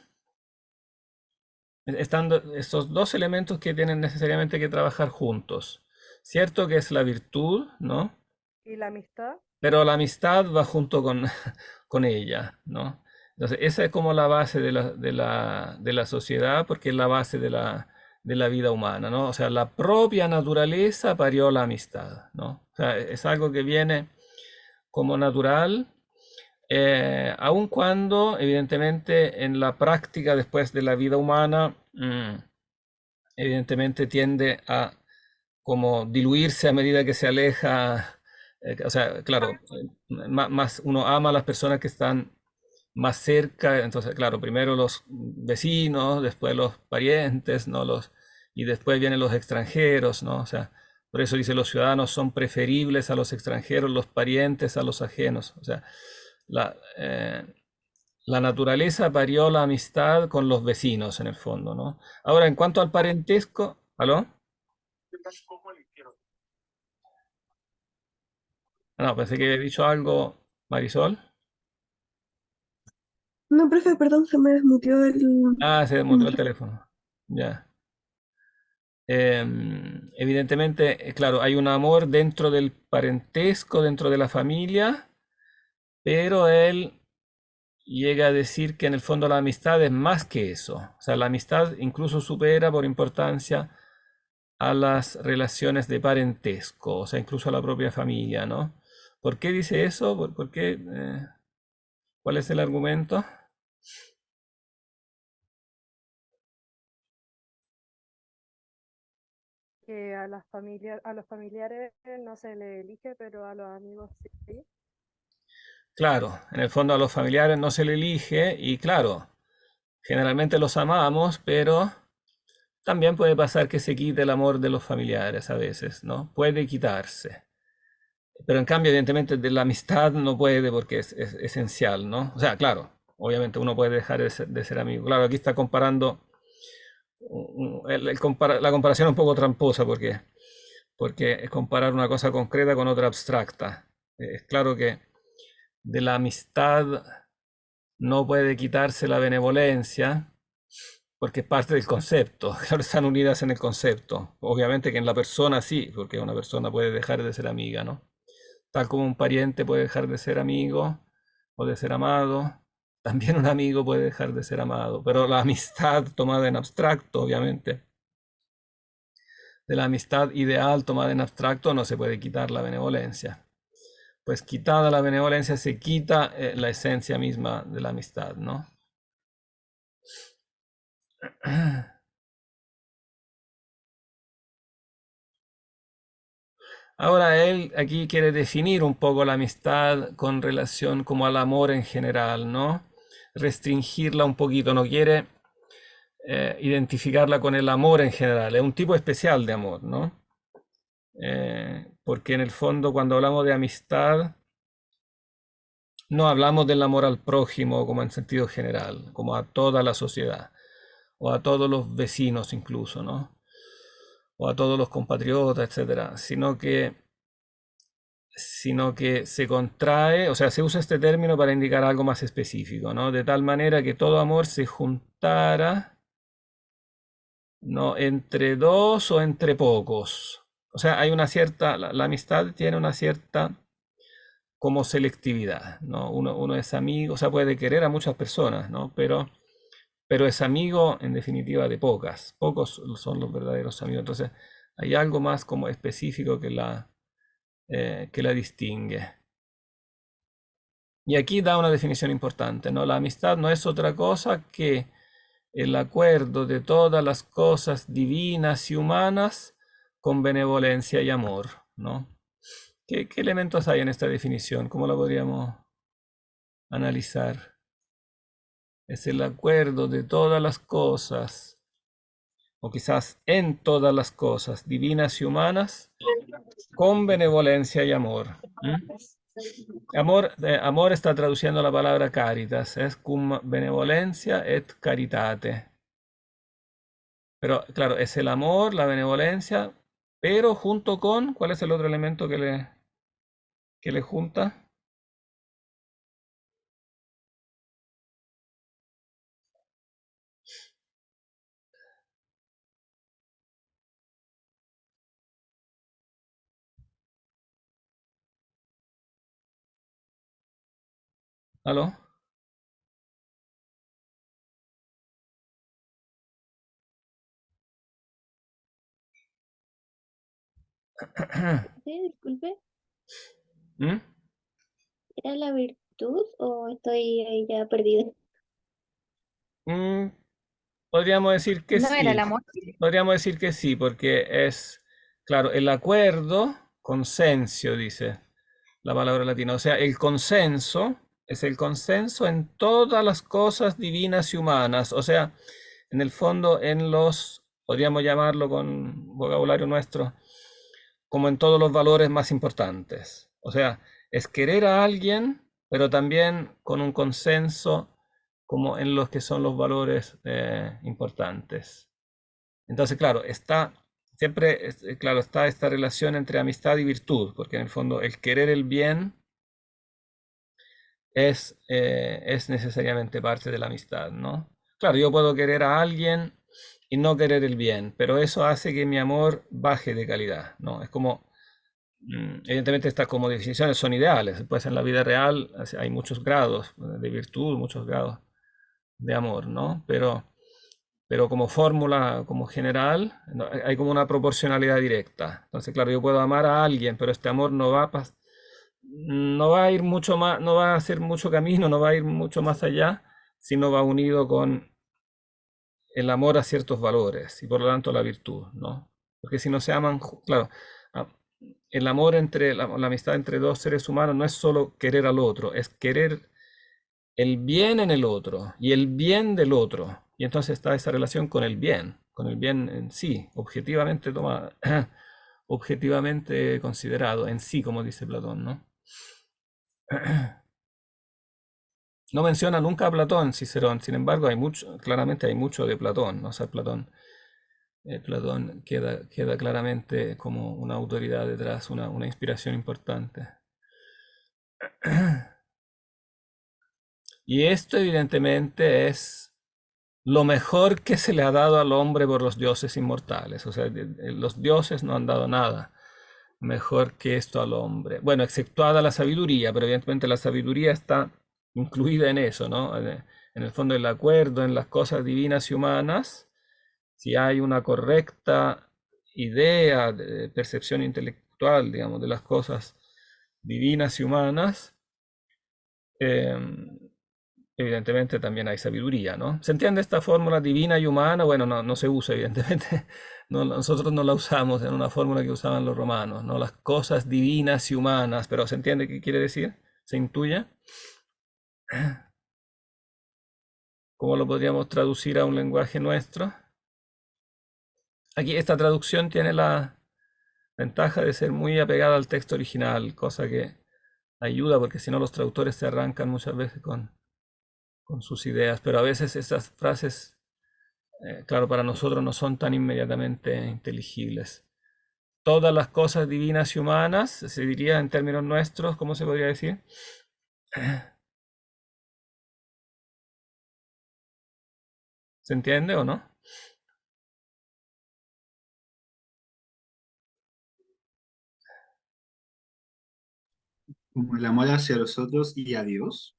A: estando estos dos elementos que tienen necesariamente que trabajar juntos. Cierto que es la virtud, ¿no?
E: Y la amistad,
A: Pero la amistad va junto con, con ella, ¿no? Entonces, esa es como la base de la sociedad, porque es la base de la vida humana, ¿no? O sea, la propia naturaleza parió la amistad, ¿no? O sea, es algo que viene como natural, aun cuando, evidentemente, en la práctica después de la vida humana, evidentemente tiende a como diluirse a medida que se aleja, o sea, claro, más uno ama a las personas que están más cerca, entonces, claro, primero los vecinos, después los parientes, ¿no? Y después vienen los extranjeros, ¿no? O sea, por eso dice, los ciudadanos son preferibles a los extranjeros, los parientes a los ajenos. O sea, la, eh, la naturaleza parió la amistad con los vecinos, en el fondo, ¿no? Ahora, en cuanto al parentesco, ¿aló? No, pensé que había dicho algo, Marisol.
G: No, profe, perdón, se me desmuteó
A: Ah, se
G: el
A: desmuteó el
G: micro.
A: teléfono. Ya. Evidentemente, claro, hay un amor dentro del parentesco, dentro de la familia, pero él llega a decir que en el fondo la amistad es más que eso. O sea, la amistad incluso supera por importancia a las relaciones de parentesco, o sea, incluso a la propia familia, ¿no? ¿Por qué dice eso? ¿Por qué? ¿Cuál es el argumento?
E: Que a a los familiares no se les elige, pero a los amigos sí.
A: Claro, en el fondo a los familiares no se le elige y claro, generalmente los amamos, pero también puede pasar que se quite el amor de los familiares a veces, ¿no? Puede quitarse. Pero en cambio, evidentemente, de la amistad no puede porque es esencial, ¿no? O sea, claro, obviamente uno puede dejar de ser amigo. Claro, aquí está comparando, la comparación es un poco tramposa porque es comparar una cosa concreta con otra abstracta. Es claro que de la amistad no puede quitarse la benevolencia, porque es parte del concepto, claro, están unidas en el concepto. Obviamente que en la persona sí, porque una persona puede dejar de ser amiga, ¿no? Tal como un pariente puede dejar de ser amigo o de ser amado, también un amigo puede dejar de ser amado. Pero la amistad tomada en abstracto, obviamente, de la amistad ideal tomada en abstracto no se puede quitar la benevolencia. Pues quitada la benevolencia se quita la esencia misma de la amistad, ¿no? Ahora él aquí quiere definir un poco la amistad con relación como al amor en general, ¿no? Restringirla un poquito, no quiere identificarla con el amor en general, es un tipo especial de amor, ¿no? Porque en el fondo cuando hablamos de amistad no hablamos del amor al prójimo como en sentido general, como a toda la sociedad, o a todos los vecinos incluso, ¿no? O a todos los compatriotas, etcétera, sino que se contrae, o sea, se usa este término para indicar algo más específico, ¿no? De tal manera que todo amor se juntara, ¿no? Entre dos o entre pocos. O sea, hay una cierta, la amistad tiene una cierta como selectividad, ¿no? Uno es amigo, o sea, puede querer a muchas personas, ¿no? Pero es amigo en definitiva de pocas. Pocos son los verdaderos amigos. Entonces, hay algo más como específico que la distingue. Y aquí da una definición importante, ¿no? La amistad no es otra cosa que el acuerdo de todas las cosas divinas y humanas con benevolencia y amor, ¿no? ¿Qué elementos hay en esta definición? ¿Cómo la podríamos analizar? Es el acuerdo de todas las cosas, o quizás en todas las cosas divinas y humanas, con benevolencia y amor. Amor está traduciendo la palabra caritas, es cum benevolencia et caritate. Pero claro, es el amor, la benevolencia, pero junto con, ¿cuál es el otro elemento que le junta? ¿Aló?
H: Sí, disculpe,
A: ¿Mm?
H: ¿era la virtud o estoy ahí ya perdida?
A: Mm, Podríamos decir que
B: ¿No era el
A: sí.
B: amor?
A: Podríamos decir que sí, porque es, claro, el acuerdo, consensio, dice la palabra latina. O sea, el consenso es el consenso en todas las cosas divinas y humanas. O sea, en el fondo, podríamos llamarlo con vocabulario nuestro, como en todos los valores más importantes. O sea, es querer a alguien, pero también con un consenso como en los que son los valores importantes. Entonces, claro, claro, está esta relación entre amistad y virtud, porque en el fondo el querer el bien es necesariamente parte de la amistad, ¿no? Claro, yo puedo querer a alguien y no querer el bien, pero eso hace que mi amor baje de calidad, ¿no? Es como, evidentemente estas como definiciones son ideales, pues en la vida real hay muchos grados de virtud, muchos grados de amor, ¿no? Pero como fórmula, como general, hay como una proporcionalidad directa. Entonces, claro, yo puedo amar a alguien, pero este amor no va a ir mucho más, no va a hacer mucho camino, no va a ir mucho más allá, si no va unido con el amor a ciertos valores y por lo tanto la virtud, ¿no? Porque si no se aman, claro, ah, el amor la amistad entre dos seres humanos no es solo querer al otro, es querer el bien en el otro y el bien del otro. Y entonces está esa relación con el bien en sí, objetivamente objetivamente considerado en sí, como dice Platón, ¿no? No menciona nunca a Platón, Cicerón, sin embargo, claramente hay mucho de Platón, ¿no? O sea, Platón queda claramente como una autoridad detrás, una inspiración importante. Y esto evidentemente es lo mejor que se le ha dado al hombre por los dioses inmortales. O sea, los dioses no han dado nada mejor que esto al hombre. Bueno, exceptuada la sabiduría, pero evidentemente la sabiduría está incluida en eso, ¿no? En el fondo del acuerdo, en las cosas divinas y humanas, si hay una correcta idea de percepción intelectual, digamos, de las cosas divinas y humanas, eh, evidentemente también hay sabiduría, ¿no? ¿Se entiende esta fórmula divina y humana? Bueno, no se usa, evidentemente. No, nosotros no la usamos en una fórmula que usaban los romanos, ¿no? Las cosas divinas y humanas, pero ¿se entiende qué quiere decir? ¿Se intuye? ¿Cómo lo podríamos traducir a un lenguaje nuestro? Aquí esta traducción tiene la ventaja de ser muy apegada al texto original, cosa que ayuda porque si no los traductores se arrancan muchas veces con sus ideas, pero a veces esas frases, claro, para nosotros no son tan inmediatamente inteligibles. Todas las cosas divinas y humanas, se diría en términos nuestros, ¿cómo se podría decir? ¿Se entiende o no?
C: Como el amor hacia los otros y a Dios.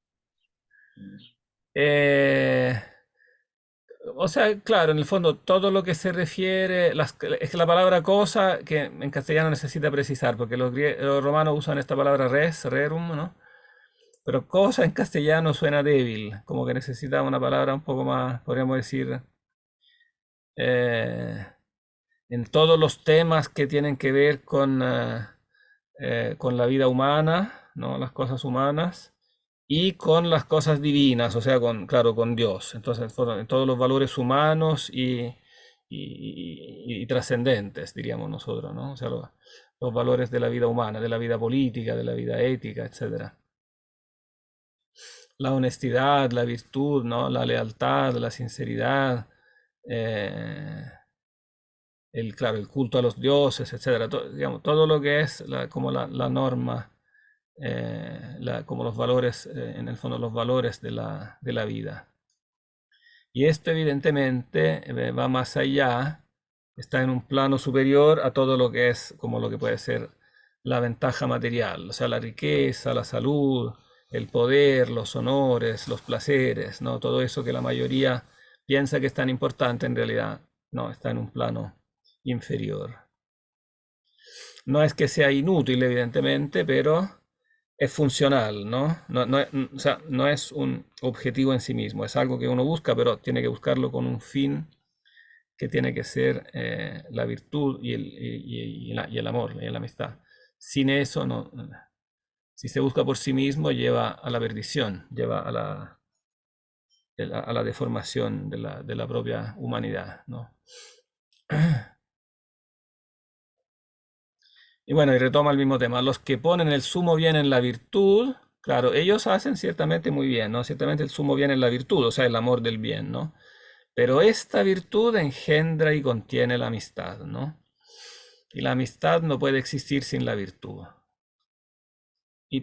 A: Eh, o sea, claro, en el fondo todo lo que se refiere, es que la palabra cosa, que en castellano necesita precisar, porque los romanos usan esta palabra rerum, ¿no? Pero cosa en castellano suena débil, como que necesita una palabra un poco más, podríamos decir, eh, en todos los temas que tienen que ver con la vida humana, ¿no? Las cosas humanas, y con las cosas divinas, o sea, claro, con Dios. Entonces, en todos los valores humanos y trascendentes, diríamos nosotros, ¿no? O sea, los valores de la vida humana, de la vida política, de la vida ética, etcétera. La honestidad, la virtud, ¿no? La lealtad, la sinceridad, eh, claro, el culto a los dioses, etcétera. Digamos, todo lo que es como la norma, como los valores, en el fondo los valores de la vida. Y esto evidentemente va más allá, está en un plano superior a todo lo que es como lo que puede ser la ventaja material, o sea, la riqueza, la salud, el poder, los honores, los placeres, ¿no? Todo eso que la mayoría piensa que es tan importante, en realidad no, está en un plano inferior. No es que sea inútil, evidentemente, pero es funcional, ¿no? O sea, no es un objetivo en sí mismo, es algo que uno busca, pero tiene que buscarlo con un fin que tiene que ser la virtud y el amor y la amistad. Sin eso, no, si se busca por sí mismo, lleva a la perdición, lleva a la deformación de la propia humanidad, ¿no? Y bueno, y retoma el mismo tema. Los que ponen el sumo bien en la virtud, claro, ellos hacen ciertamente muy bien, ¿no? Ciertamente el sumo bien en la virtud, o sea, el amor del bien, ¿no? Pero esta virtud engendra y contiene la amistad, ¿no? Y la amistad no puede existir sin la virtud.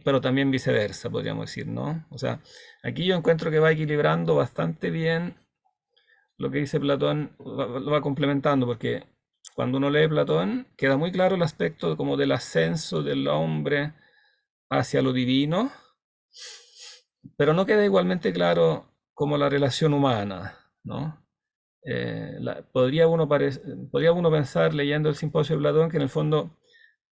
A: Pero también viceversa, podríamos decir, ¿no? O sea, aquí yo encuentro que va equilibrando bastante bien lo que dice Platón, lo va complementando, porque cuando uno lee Platón, queda muy claro el aspecto como del ascenso del hombre hacia lo divino, pero no queda igualmente claro como la relación humana, ¿no? Podría uno pensar leyendo el Simposio de Platón que en el fondo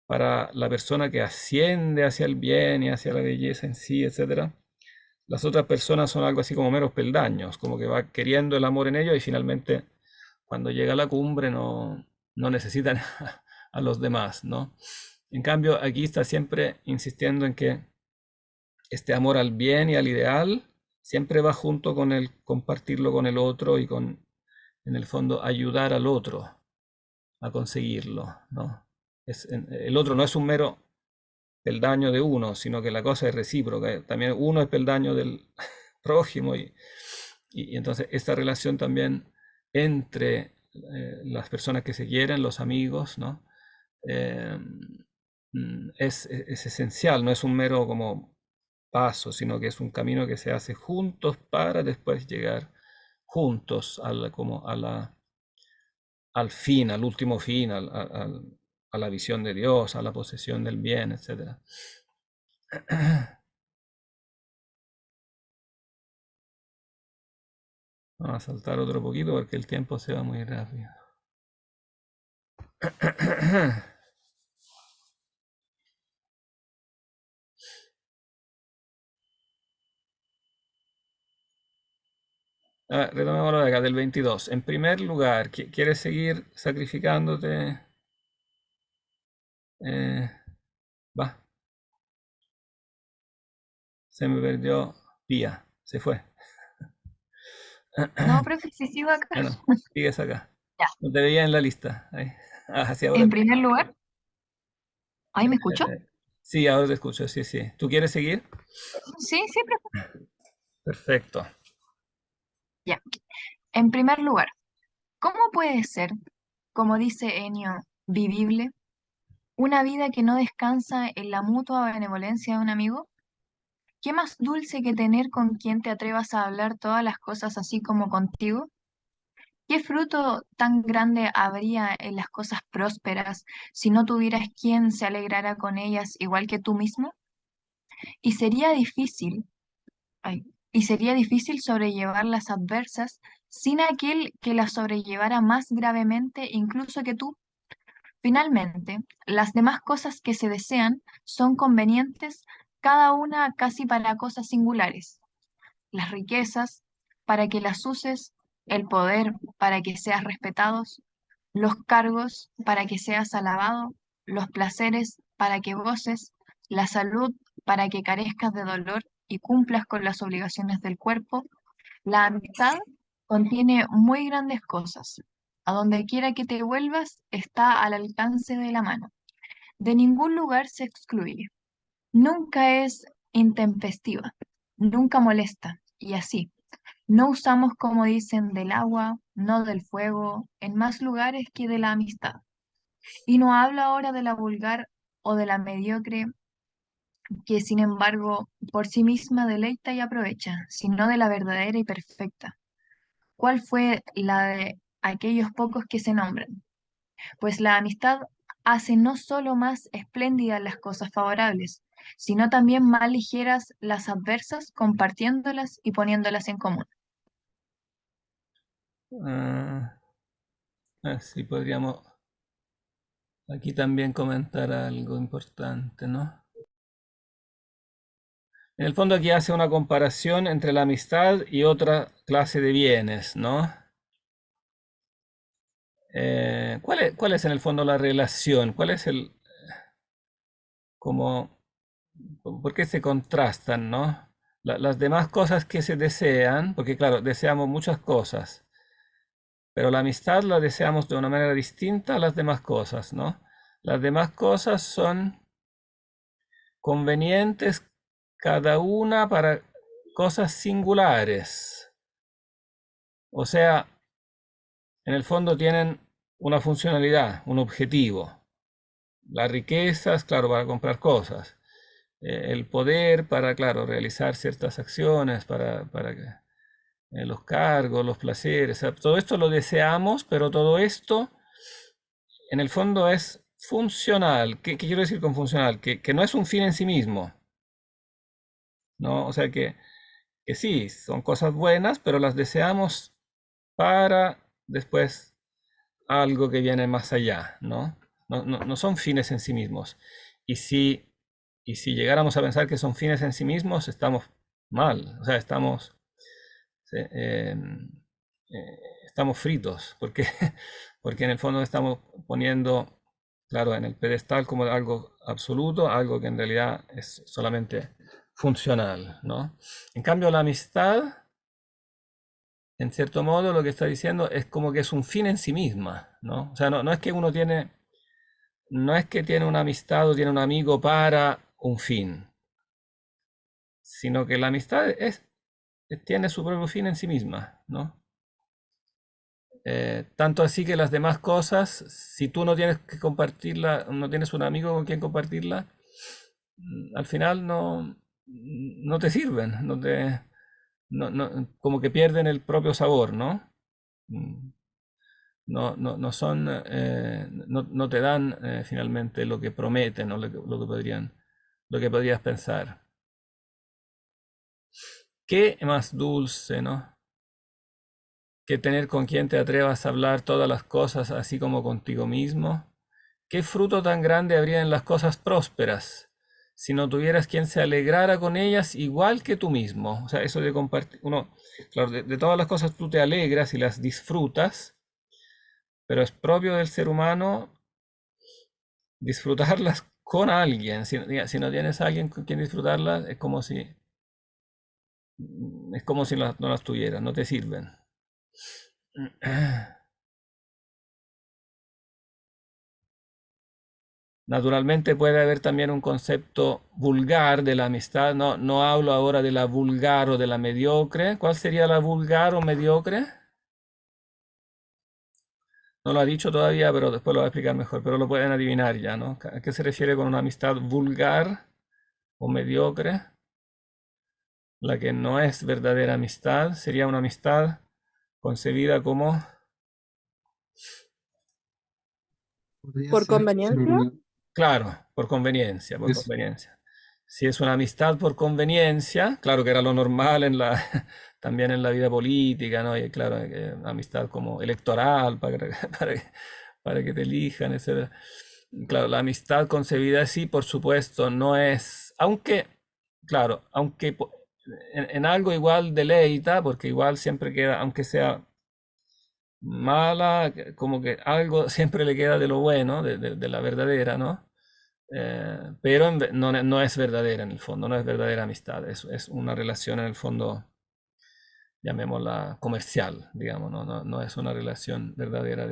A: para la persona que asciende hacia el bien y hacia la belleza en sí, etcétera, las otras personas son algo así como meros peldaños, como que va queriendo el amor en ellos y finalmente cuando llega a la cumbre no necesitan a los demás, ¿no? En cambio, aquí está siempre insistiendo en que este amor al bien y al ideal siempre va junto con el compartirlo con el otro y con, en el fondo, ayudar al otro a conseguirlo, ¿no? El otro no es un mero peldaño de uno, sino que la cosa es recíproca. También uno es peldaño del prójimo y entonces esta relación también entre las personas que se quieren, los amigos, ¿no? Eh, es esencial, no es un mero como paso, sino que es un camino que se hace juntos para después llegar juntos como al fin, al último fin, a la visión de Dios, a la posesión del bien, etc. Vamos a saltar otro poquito porque el tiempo se va muy rápido. Retomémoslo de acá, del 22. En primer lugar, ¿quieres seguir sacrificándote? Eh, va, se me perdió Pía, se fue.
B: No, profe, sí sigo acá.
A: Bueno, sigues acá.
B: Ya.
A: No te veía en la lista. Ahí. Hacia ahora.
B: En primer lugar, ¿ahí me escuchó?
A: Sí, ahora te escucho, sí, sí. ¿Tú quieres seguir?
B: Sí, sí, profe.
A: Perfecto.
B: Ya. En primer lugar, ¿cómo puede ser, como dice Ennio, vivible una vida que no descansa en la mutua benevolencia de un amigo? ¿Qué más dulce que tener con quien te atrevas a hablar todas las cosas así como contigo? ¿Qué fruto tan grande habría en las cosas prósperas si no tuvieras quien se alegrara con ellas igual que tú mismo? Y sería difícil, y sería difícil sobrellevar las adversas sin aquel que las sobrellevara más gravemente incluso que tú. Finalmente, las demás cosas que se desean son convenientes, cada una casi para cosas singulares. Las riquezas, para que las uses, el poder, para que seas respetados, los cargos, para que seas alabado, los placeres, para que goces, la salud, para que carezcas de dolor y cumplas con las obligaciones del cuerpo. La amistad contiene muy grandes cosas. A donde quiera que te vuelvas, está al alcance de la mano. De ningún lugar se excluye. Nunca es intempestiva, nunca molesta, y así. No usamos, como dicen, del agua, no del fuego, en más lugares que de la amistad. Y no hablo ahora de la vulgar o de la mediocre, que sin embargo por sí misma deleita y aprovecha, sino de la verdadera y perfecta. ¿Cuál fue la de aquellos pocos que se nombran? Pues la amistad hace no solo más espléndidas las cosas favorables, sino también más ligeras las adversas, compartiéndolas y poniéndolas en común.
A: Sí, podríamos Aquí también comentar algo importante, ¿no? En el fondo aquí hace una comparación entre la amistad y otra clase de bienes, ¿no? ¿Cuál es en el fondo la relación? ¿Cuál es como, por qué se contrastan, ¿no? Las demás cosas que se desean, porque claro, deseamos muchas cosas, pero la amistad la deseamos de una manera distinta a las demás cosas, ¿no? Las demás cosas son convenientes cada una para cosas singulares. O sea, en el fondo tienen una funcionalidad, un objetivo. Las riquezas, claro, para comprar cosas. El poder para, claro, realizar ciertas acciones, para los cargos, los placeres. O sea, todo esto lo deseamos, pero todo esto en el fondo es funcional. ¿Qué quiero decir con funcional? Que no es un fin en sí mismo, ¿no? O sea que sí, son cosas buenas, pero las deseamos para después algo que viene más allá, ¿no? No son fines en sí mismos. Y si llegáramos a pensar que son fines en sí mismos, estamos mal, o sea, sí, estamos fritos, porque, porque en el fondo estamos poniendo, claro, en el pedestal como algo absoluto, algo que en realidad es solamente funcional, ¿no? En cambio, la amistad, en cierto modo, lo que está diciendo es como que es un fin en sí misma, ¿no? O sea, no es que uno tiene, no es que tiene una amistad o tiene un amigo para un fin, sino que la amistad tiene su propio fin en sí misma, ¿no? Tanto así que las demás cosas, si tú no tienes que compartirla, no tienes un amigo con quien compartirla, al final no te sirven, como que pierden el propio sabor, ¿no? Mm, no son, no te dan finalmente lo que prometen o lo que podrías pensar. ¿Qué más dulce, no? Que tener con quien te atrevas a hablar todas las cosas así como contigo mismo. ¿Qué fruto tan grande habría en las cosas prósperas si no tuvieras quien se alegrara con ellas igual que tú mismo? O sea, eso de compartir, claro, de todas las cosas tú te alegras y las disfrutas, pero es propio del ser humano disfrutarlas con alguien. Si no tienes a alguien con quien disfrutarlas, es como si no las tuvieras, no te sirven. Naturalmente puede haber también un concepto vulgar de la amistad. No hablo ahora de la vulgar o de la mediocre. ¿Cuál sería la vulgar o mediocre? No lo ha dicho todavía, pero después lo va a explicar mejor. Pero lo pueden adivinar ya, ¿no? ¿A qué se refiere con una amistad vulgar o mediocre? La que no es verdadera amistad sería una amistad concebida como,
C: Podría
E: Por
C: ser
E: conveniencia,
A: claro, por conveniencia, por
C: es
A: conveniencia. Si es una amistad por conveniencia, claro que era lo normal también en la vida política, ¿no? Y claro, amistad como electoral para que te elijan, etcétera. Claro, la amistad concebida así, por supuesto, no es, aunque, claro, aunque en algo igual deleita, porque igual siempre queda, aunque sea mala, como que algo siempre le queda de lo bueno, de la verdadera, ¿no? Pero no es verdadera en el fondo, no es verdadera amistad, es una relación en el fondo, llamémosla comercial, digamos, no es una relación verdadera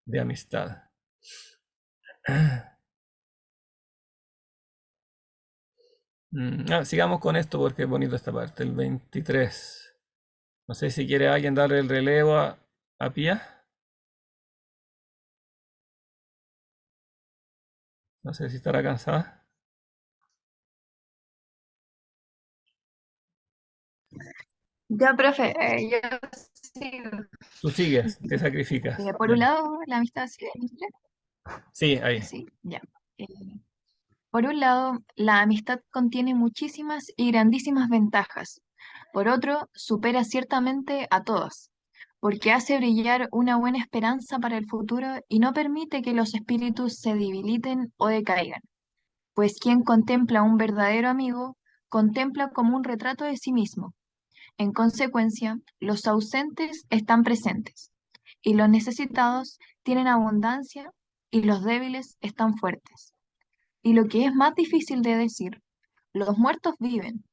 A: de amistad. Sigamos con esto porque es bonito esta parte, el 23. No sé si quiere alguien darle el relevo a Pía. No sé si estará cansada.
B: Ya, profe, yo sigo.
A: Tú sigues, te sacrificas.
B: Por un
A: Ya.
B: lado, la amistad sí,
A: Sí, ahí.
B: sí, ya. Eh, por un lado, la amistad contiene muchísimas y grandísimas ventajas. Por otro, supera ciertamente a todas. porque hace brillar una buena esperanza para el futuro y no permite que los espíritus se debiliten o decaigan. Pues quien contempla a un verdadero amigo, contempla como un retrato de sí mismo. En consecuencia, los ausentes están presentes, y los necesitados tienen abundancia, y los débiles están fuertes. Y lo que es más difícil de decir, los muertos viven.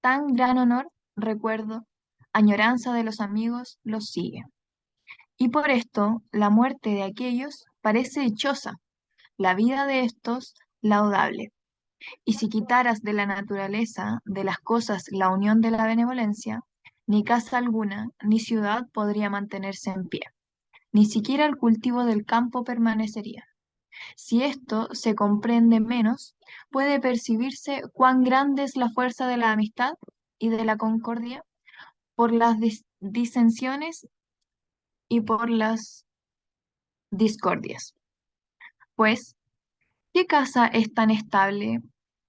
B: Tan gran honor, recuerdo, añoranza de los amigos los sigue. Y por esto la muerte de aquellos parece dichosa, la vida de estos laudable. Y si quitaras de la naturaleza de las cosas la unión de la benevolencia, ni casa alguna, ni ciudad podría mantenerse en pie, ni siquiera el cultivo del campo permanecería. Si esto se comprende menos, puede percibirse cuán grande es la fuerza de la amistad y de la concordia por las disensiones y por las discordias. Pues, ¿qué casa es tan estable?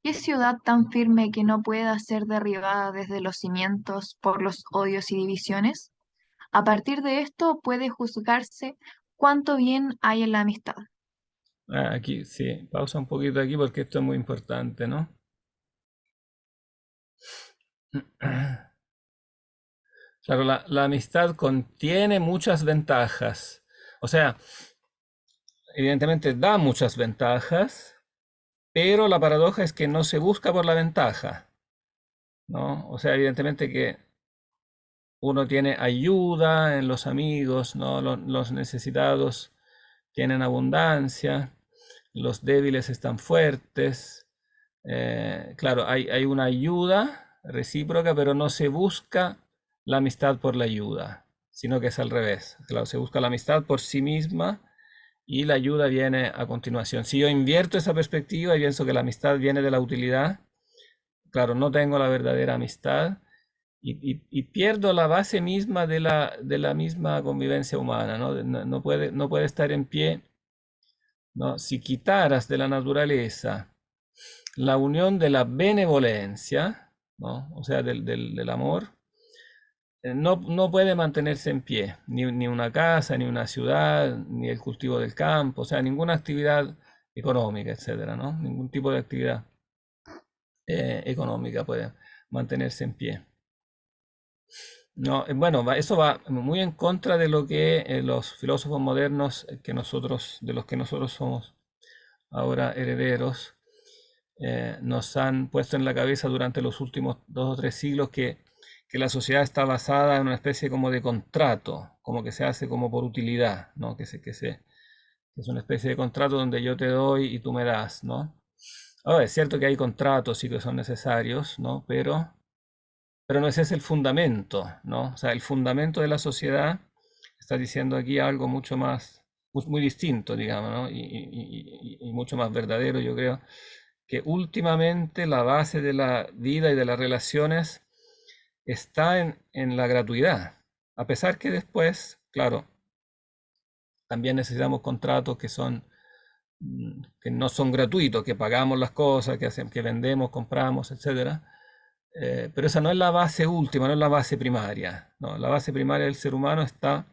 B: ¿Qué ciudad tan firme que no pueda ser derribada desde los cimientos por los odios y divisiones? A partir de esto puede juzgarse cuánto bien hay en la amistad.
A: Aquí sí, pausa un poquito aquí porque esto es muy importante, ¿no? Claro, la amistad contiene muchas ventajas. O sea, evidentemente da muchas ventajas, pero la paradoja es que no se busca por la ventaja, ¿no? O sea, evidentemente que uno tiene ayuda en los amigos, ¿no? Los necesitados tienen abundancia, los débiles están fuertes. Claro, hay una ayuda recíproca, pero no se busca la amistad por la ayuda, sino que es al revés. Claro, se busca la amistad por sí misma y la ayuda viene a continuación. Si yo invierto esa perspectiva y pienso que la amistad viene de la utilidad, claro, no tengo la verdadera amistad y pierdo la base misma de la misma convivencia humana, ¿no? No puede estar en pie, ¿no? Si quitaras de la naturaleza la unión de la benevolencia, ¿no? O sea, del amor, no puede mantenerse en pie, ni una casa, ni una ciudad, ni el cultivo del campo, o sea, ninguna actividad económica, etcétera, ¿no? Ningún tipo de actividad económica puede mantenerse en pie. No, bueno, eso va muy en contra de lo que los filósofos modernos de los que nosotros somos ahora herederos, nos han puesto en la cabeza durante los últimos 2 o 3 siglos que la sociedad está basada en una especie como de contrato, como que se hace como por utilidad, ¿no? Que es una especie de contrato donde yo te doy y tú me das, ¿no? Ahora, es cierto que hay contratos y que son necesarios, ¿no? Pero no ese es el fundamento, ¿no? O sea, el fundamento de la sociedad está diciendo aquí algo mucho más, muy distinto, digamos, ¿no? Y mucho más verdadero, yo creo, que últimamente la base de la vida y de las relaciones está en la gratuidad. A pesar que después, claro, también necesitamos contratos que no son gratuitos, que pagamos las cosas, que vendemos, compramos, etcétera. Pero esa no es la base última, no es la base primaria. No, la base primaria del ser humano está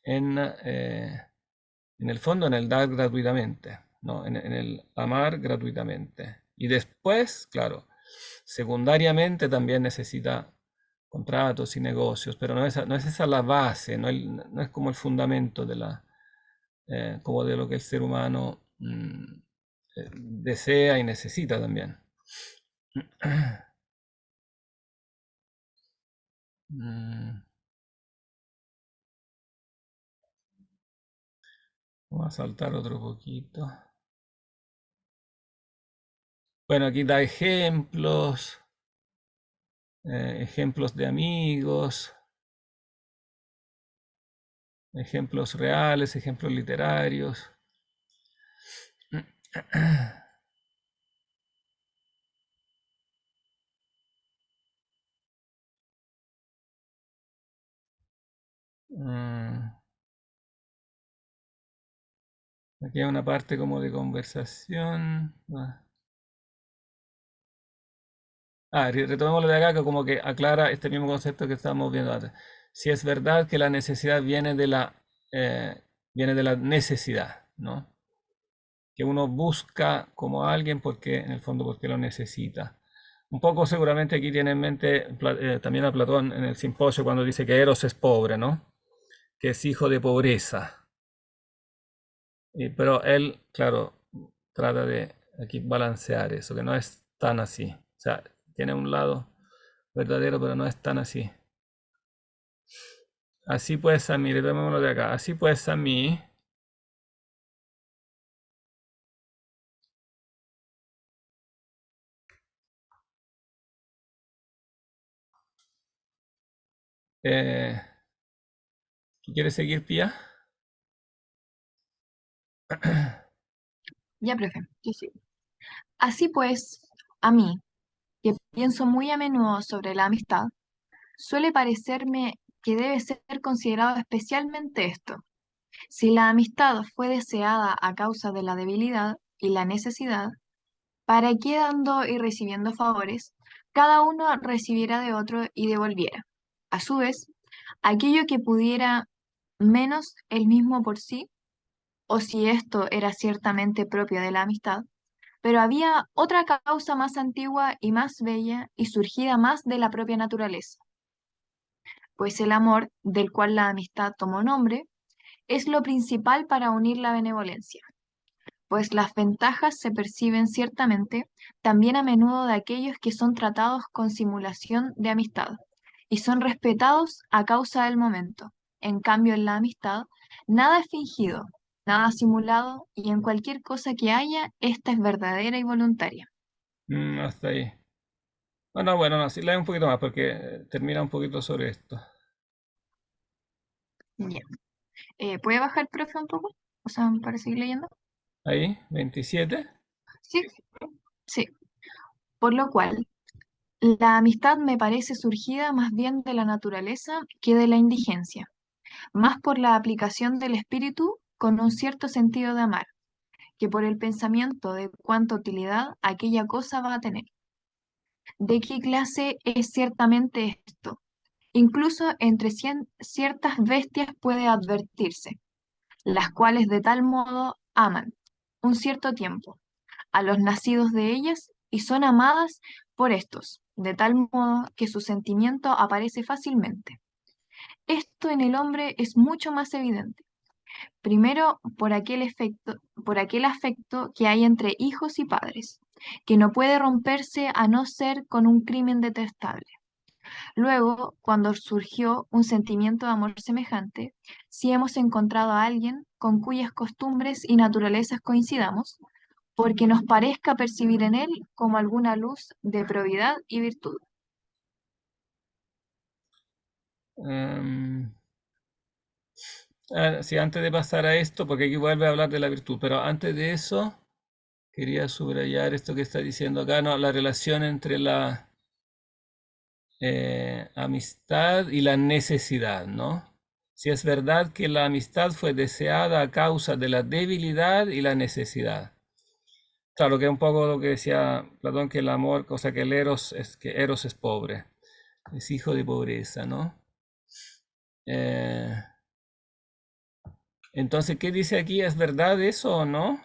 A: en el fondo en el dar gratuitamente, ¿no? En el amar gratuitamente. Y después, claro, secundariamente también necesita contratos y negocios, pero no es esa la base, no es como el fundamento como de lo que el ser humano desea y necesita también. Mm, Vamos a saltar otro poquito. Bueno, aquí da ejemplos de amigos, ejemplos reales, ejemplos literarios. Aquí hay una parte como de conversación. Retomemos lo de acá que como que aclara este mismo concepto que estábamos viendo antes. si es verdad que la necesidad viene de la necesidad, ¿no? Que uno busca como a alguien porque, en el fondo, porque lo necesita. Un poco seguramente aquí tiene en mente también a Platón en el Simposio cuando dice que Eros es pobre, ¿no? Que es hijo de pobreza. Pero él, claro, trata de aquí balancear eso, que no es tan así. O sea, tiene un lado verdadero, pero no es tan así. Así pues a mí, retomémoslo de acá. Así pues a mí, eh, ¿quieres seguir, Pía?
B: Ya, profe, yo sí. Así pues, a mí, que pienso muy a menudo sobre la amistad, suele parecerme que debe ser considerado especialmente esto. Si la amistad fue deseada a causa de la debilidad y la necesidad, ¿para qué dando y recibiendo favores, cada uno recibiera de otro y devolviera? A su vez, aquello que pudiera menos él mismo por sí, o si esto era ciertamente propio de la amistad, pero había otra causa más antigua y más bella y surgida más de la propia naturaleza, pues el amor, del cual la amistad tomó nombre, es lo principal para unir la benevolencia, pues las ventajas se perciben ciertamente también a menudo de aquellos que son tratados con simulación de amistad y son respetados a causa del momento. En cambio, en la amistad, nada es fingido, nada simulado y en cualquier cosa que haya, esta es verdadera y voluntaria.
A: Hasta ahí. No, bueno, no, sí, lee un poquito más porque termina un poquito sobre esto.
B: Ya. ¿Puede bajar, profe, un poco? O sea, para seguir leyendo.
A: Ahí, 27.
B: Sí, sí. Por lo cual, la amistad me parece surgida más bien de la naturaleza que de la indigencia, más por la aplicación del espíritu con un cierto sentido de amar, que por el pensamiento de cuánta utilidad aquella cosa va a tener. ¿De qué clase es ciertamente esto? Incluso entre ciertas bestias puede advertirse, las cuales de tal modo aman un cierto tiempo a los nacidos de ellas y son amadas por estos, de tal modo que su sentimiento aparece fácilmente. Esto en el hombre es mucho más evidente. Primero, por aquel afecto que hay entre hijos y padres, que no puede romperse a no ser con un crimen detestable. Luego, cuando surgió un sentimiento de amor semejante, si hemos encontrado a alguien con cuyas costumbres y naturalezas coincidamos, porque nos parezca percibir en él como alguna luz de probidad y virtud.
A: Em, sí, antes de pasar a esto, porque aquí vuelve a hablar de la virtud, pero antes de eso, quería subrayar esto que está diciendo acá, ¿no? La relación entre la amistad y la necesidad, ¿no? Si es verdad que la amistad fue deseada a causa de la debilidad y la necesidad. Claro, que es un poco lo que decía Platón, que el amor, o sea, que Eros es pobre, es hijo de pobreza, ¿no? Entonces, ¿qué dice aquí? ¿Es verdad eso o no?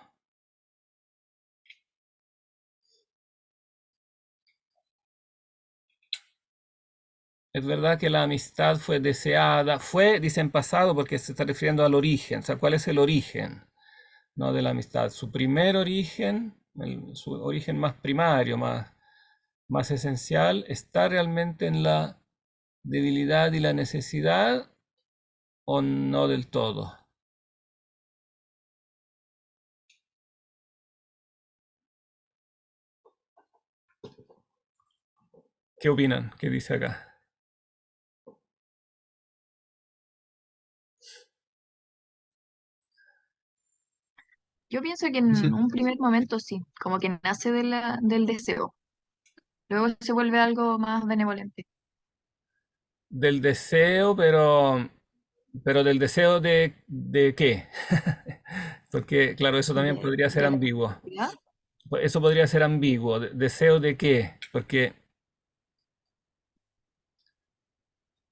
A: Es verdad que la amistad fue deseada, dice en pasado porque se está refiriendo al origen, o sea, ¿cuál es el origen, no, de la amistad? Su primer origen, su origen más primario, más esencial, ¿está realmente en la debilidad y la necesidad o no del todo? ¿Qué opinan? ¿Qué dice acá?
B: Yo pienso que en un primer momento sí, como que nace del deseo, luego se vuelve algo más benevolente.
A: Del deseo, pero del deseo de qué? Porque, claro, eso también podría ser
B: De la
A: ambiguo.
B: actividad.
A: Pues eso podría ser ambiguo. ¿Deseo de qué? Porque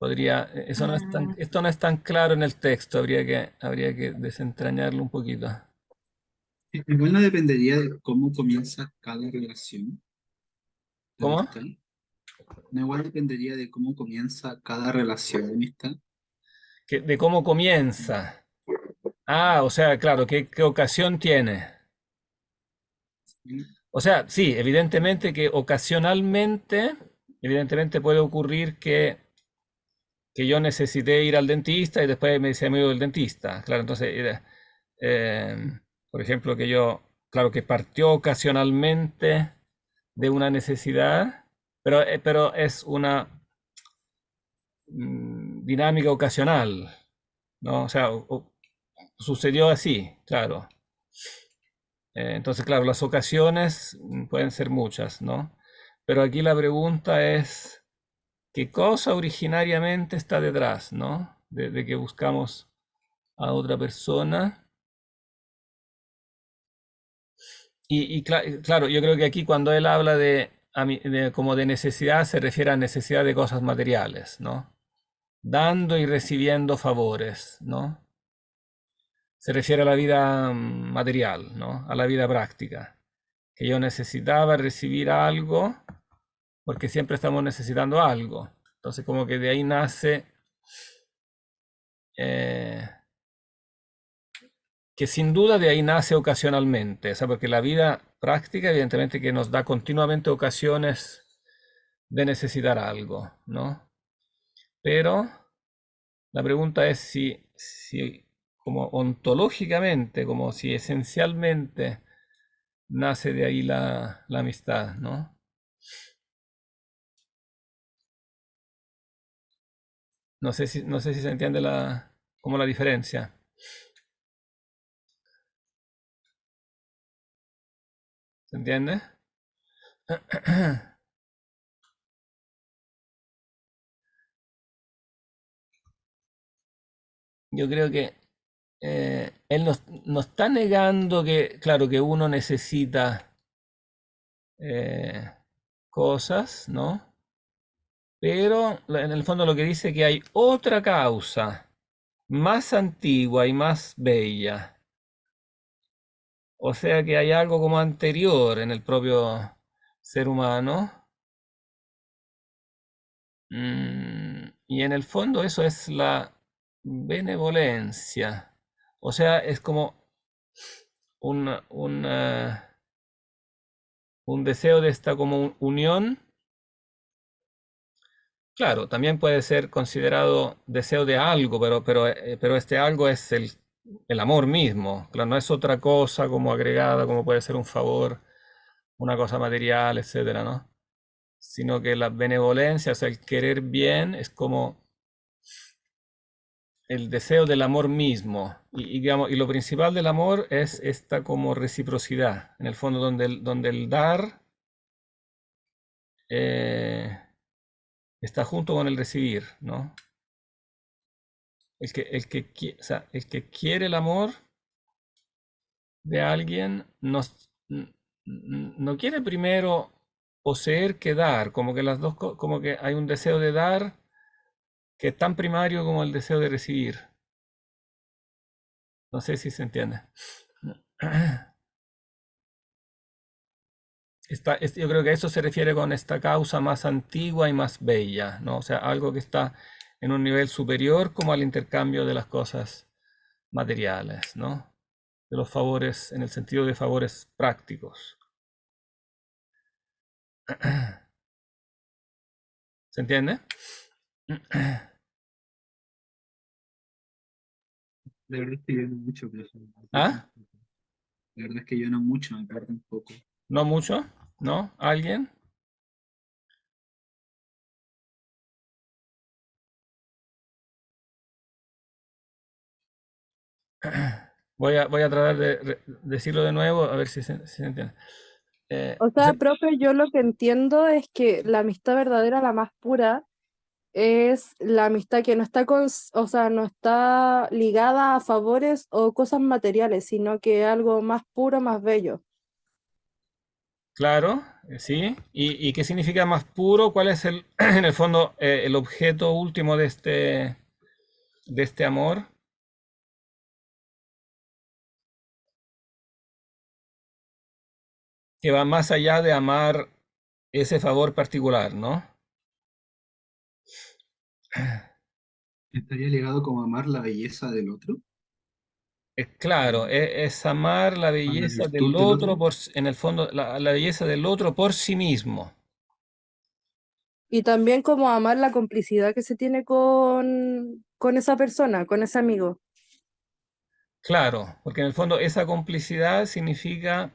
A: Eso no es tan, esto no es tan claro en el texto, habría que desentrañarlo un poquito.
C: Igual no dependería de cómo comienza cada relación de
A: ¿Cómo?
C: amistad. No, igual dependería de cómo comienza cada relación de amistad.
A: De cómo comienza. Ah, o sea, claro, qué ocasión tiene.
C: ¿Sí?
A: O sea, sí, evidentemente que ocasionalmente, evidentemente puede ocurrir que yo necesité ir al dentista y después me dice amigo del dentista. Claro, entonces, por ejemplo, que yo, claro, que partió ocasionalmente de una necesidad, pero es una dinámica ocasional, ¿no? O sea, sucedió así, claro. Entonces, claro, las ocasiones pueden ser muchas, ¿no? Pero aquí la pregunta es, ¿qué cosa originariamente está detrás, ¿no? De que buscamos a otra persona. Claro, yo creo que aquí cuando él habla como de necesidad, se refiere a necesidad de cosas materiales, ¿no? Dando y recibiendo favores, ¿no? Se refiere a la vida material, ¿no? A la vida práctica. Que yo necesitaba recibir algo porque siempre estamos necesitando algo. Entonces, como que de ahí nace eh, que sin duda de ahí nace ocasionalmente, o sea, porque la vida práctica evidentemente que nos da continuamente ocasiones de necesitar algo, ¿no? Pero la pregunta es si como ontológicamente, como si esencialmente nace de ahí la amistad, ¿no? No sé si se entiende como la diferencia. ¿Se entiende? Yo creo que él nos está negando que, claro, que uno necesita eh, cosas, ¿no? Pero en el fondo lo que dice que hay otra causa más antigua y más bella. O sea que hay algo como anterior en el propio ser humano. Y en el fondo eso es la benevolencia. O sea, es como un, un, eh, un deseo de esta como unión. Claro, también puede ser considerado deseo de algo, pero este algo es el amor mismo. Claro, no es otra cosa como agregada, como puede ser un favor, una cosa material, etcétera, ¿no? Sino que la benevolencia, o sea, el querer bien, es como el deseo del amor mismo. Digamos, y lo principal del amor es esta como reciprocidad, en el fondo, donde el dar eh, está junto con el recibir, ¿no? O sea, el que quiere el amor de alguien no quiere primero poseer que dar, como que las dos, como que hay un deseo de dar que es tan primario como el deseo de recibir. No sé si se entiende. Yo creo que a eso se refiere con esta causa más antigua y más bella, ¿no? O sea, algo que está en un nivel superior como al intercambio de las cosas materiales, ¿no? De los favores, en el sentido de favores prácticos. ¿Se entiende?
C: La verdad es que yo no mucho, pero
A: ¿Ah?
C: la verdad es que yo no mucho, me perdí un poco.
A: ¿No mucho? ¿No? ¿Alguien? Voy a tratar de decirlo de nuevo a ver si se entiende.
E: O sea, profe, yo lo que entiendo es que la amistad verdadera, la más pura, es la amistad que no está o sea, no está ligada a favores o cosas materiales, sino que algo más puro, más bello.
A: Claro, ¿Sí? ¿Y qué significa más puro? ¿Cuál es en el fondo, el objeto último de este amor? Que va más allá de amar ese favor particular, ¿no?
C: ¿Estaría ligado como a amar la belleza del otro?
A: Es claro, es amar la
C: ¿A la
A: belleza del
C: virtud del
A: otro,
C: otro?
A: en el fondo, la belleza del otro por sí mismo.
E: Y también como amar la complicidad que se tiene con esa persona, con ese amigo.
A: Claro, porque en el fondo esa complicidad significa,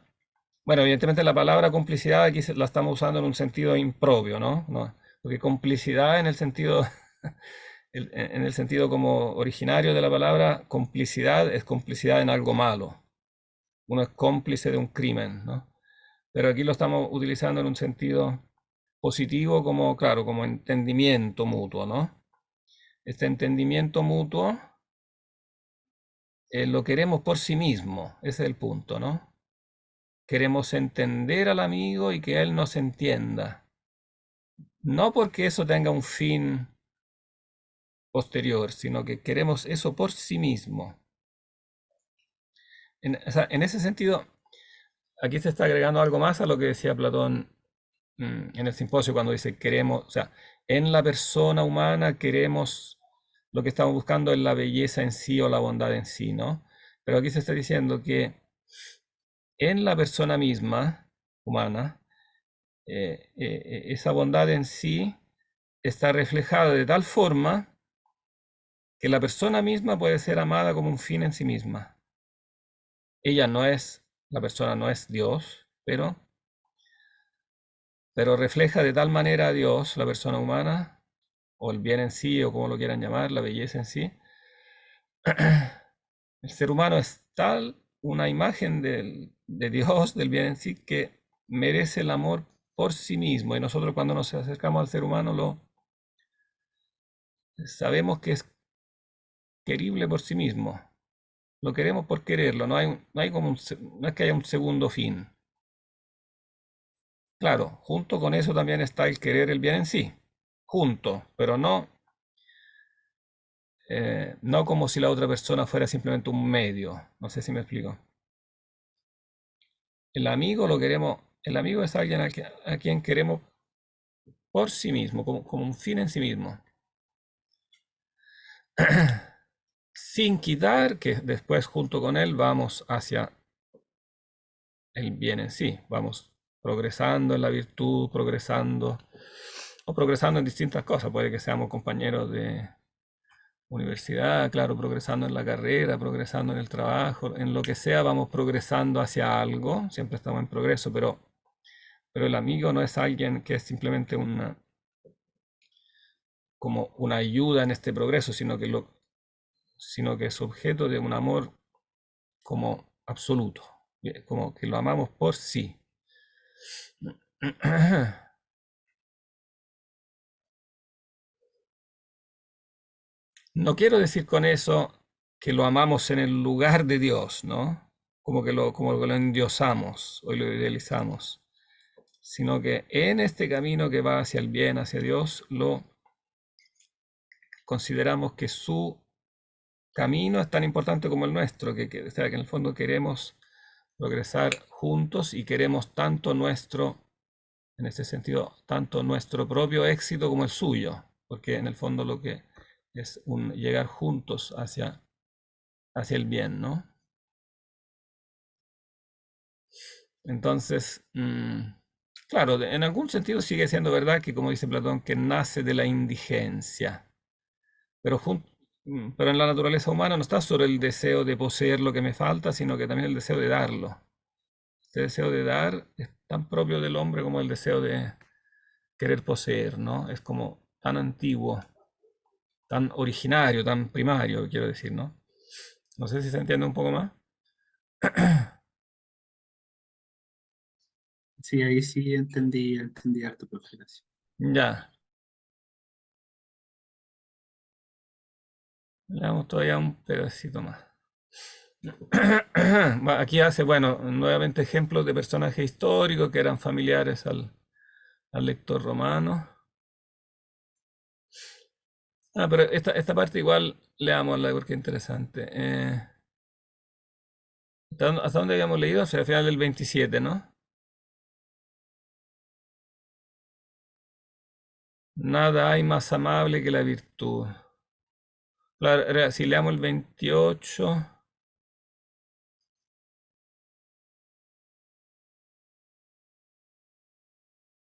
A: bueno, evidentemente la palabra complicidad aquí la estamos usando en un sentido impropio, ¿no? No, porque complicidad en el sentido, en el sentido como originario de la palabra, complicidad es complicidad en algo malo. Uno es cómplice de un crimen, ¿no? Pero aquí lo estamos utilizando en un sentido positivo como, claro, como entendimiento mutuo, ¿no? Este entendimiento mutuo lo queremos por sí mismo, ese es el punto, ¿no? Queremos entender al amigo y que él nos entienda. No porque eso tenga un fin posterior, sino que queremos eso por sí mismo. O sea, en ese sentido, aquí se está agregando algo más a lo que decía Platón en el simposio cuando dice queremos, o sea, en la persona humana queremos, lo que estamos buscando es la belleza en sí o la bondad en sí, ¿no? Pero aquí se está diciendo que en la persona misma, humana, esa bondad en sí está reflejada de tal forma que la persona misma puede ser amada como un fin en sí misma. Ella no es, la persona no es Dios, pero refleja de tal manera a Dios, la persona humana, o el bien en sí, o como lo quieran llamar, la belleza en sí. El ser humano es tal una imagen de Dios, del bien en sí, que merece el amor por sí mismo. Y nosotros cuando nos acercamos al ser humano lo sabemos que es querible por sí mismo. Lo queremos por quererlo. No hay como no es que haya un segundo fin. Claro, junto con eso también está el querer el bien en sí. Junto, pero no como si la otra persona fuera simplemente un medio. No sé si me explico. El amigo lo queremos, el amigo es alguien a quien queremos por sí mismo, como un fin en sí mismo. Sin quitar que después junto con él vamos hacia el bien en sí. Vamos progresando en la virtud, progresando o progresando en distintas cosas. Puede que seamos compañeros de universidad, claro, progresando en la carrera, progresando en el trabajo, en lo que sea, vamos progresando hacia algo. Siempre estamos en progreso, pero el amigo no es alguien que es simplemente como una ayuda en este progreso, sino que es objeto de un amor como absoluto, como que lo amamos por sí. No quiero decir con eso que lo amamos en el lugar de Dios, ¿no? Como que lo endiosamos o lo idealizamos, sino que en este camino que va hacia el bien, hacia Dios, lo consideramos que su camino es tan importante como el nuestro, o sea, que en el fondo queremos progresar juntos y queremos tanto en este sentido, tanto nuestro propio éxito como el suyo, porque en el fondo lo que es llegar juntos hacia el bien, ¿no? Entonces, claro, en algún sentido sigue siendo verdad que, como dice Platón, que nace de la indigencia, pero, pero en la naturaleza humana no está solo el deseo de poseer lo que me falta, sino que también el deseo de darlo. Este deseo de dar es tan propio del hombre como el deseo de querer poseer, ¿no? Es como tan antiguo, tan originario, tan primario, quiero decir, ¿no? No sé si se entiende un poco más.
C: Sí, ahí sí entendí harto, profe. Gracias.
A: Ya, le damos todavía un pedacito más. Aquí hace, bueno, nuevamente ejemplos de personajes históricos que eran familiares al lector romano. Pero esta parte igual leámosla porque es interesante. ¿Hasta dónde habíamos leído? O sea, al final del 27, ¿no? Nada hay más amable que la virtud. Claro, si leamos el 28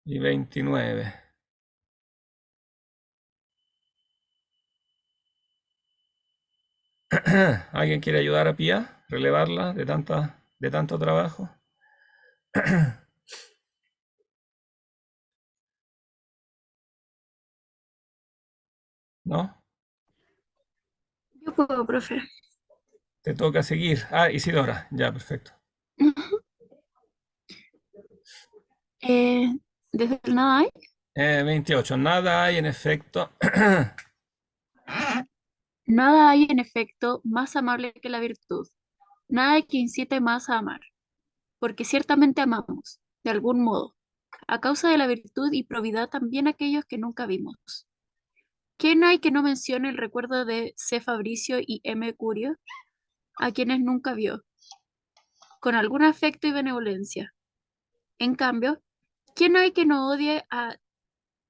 A: y 29. ¿Alguien quiere ayudar a Pía? ¿Relevarla de tanto trabajo? ¿No?
F: Yo puedo, profe.
A: Te toca seguir. Isidora, ya, perfecto.
F: Eh, Desde el nada hay.
A: 28. Nada hay en efecto.
F: Nada hay en efecto más amable que la virtud. Nada que incite más a amar. Porque ciertamente amamos, de algún modo, a causa de la virtud y probidad también aquellos que nunca vimos. ¿Quién hay que no mencione el recuerdo de C. Fabricio y M. Curio, a quienes nunca vio, con algún afecto y benevolencia? En cambio, ¿quién hay que no odie a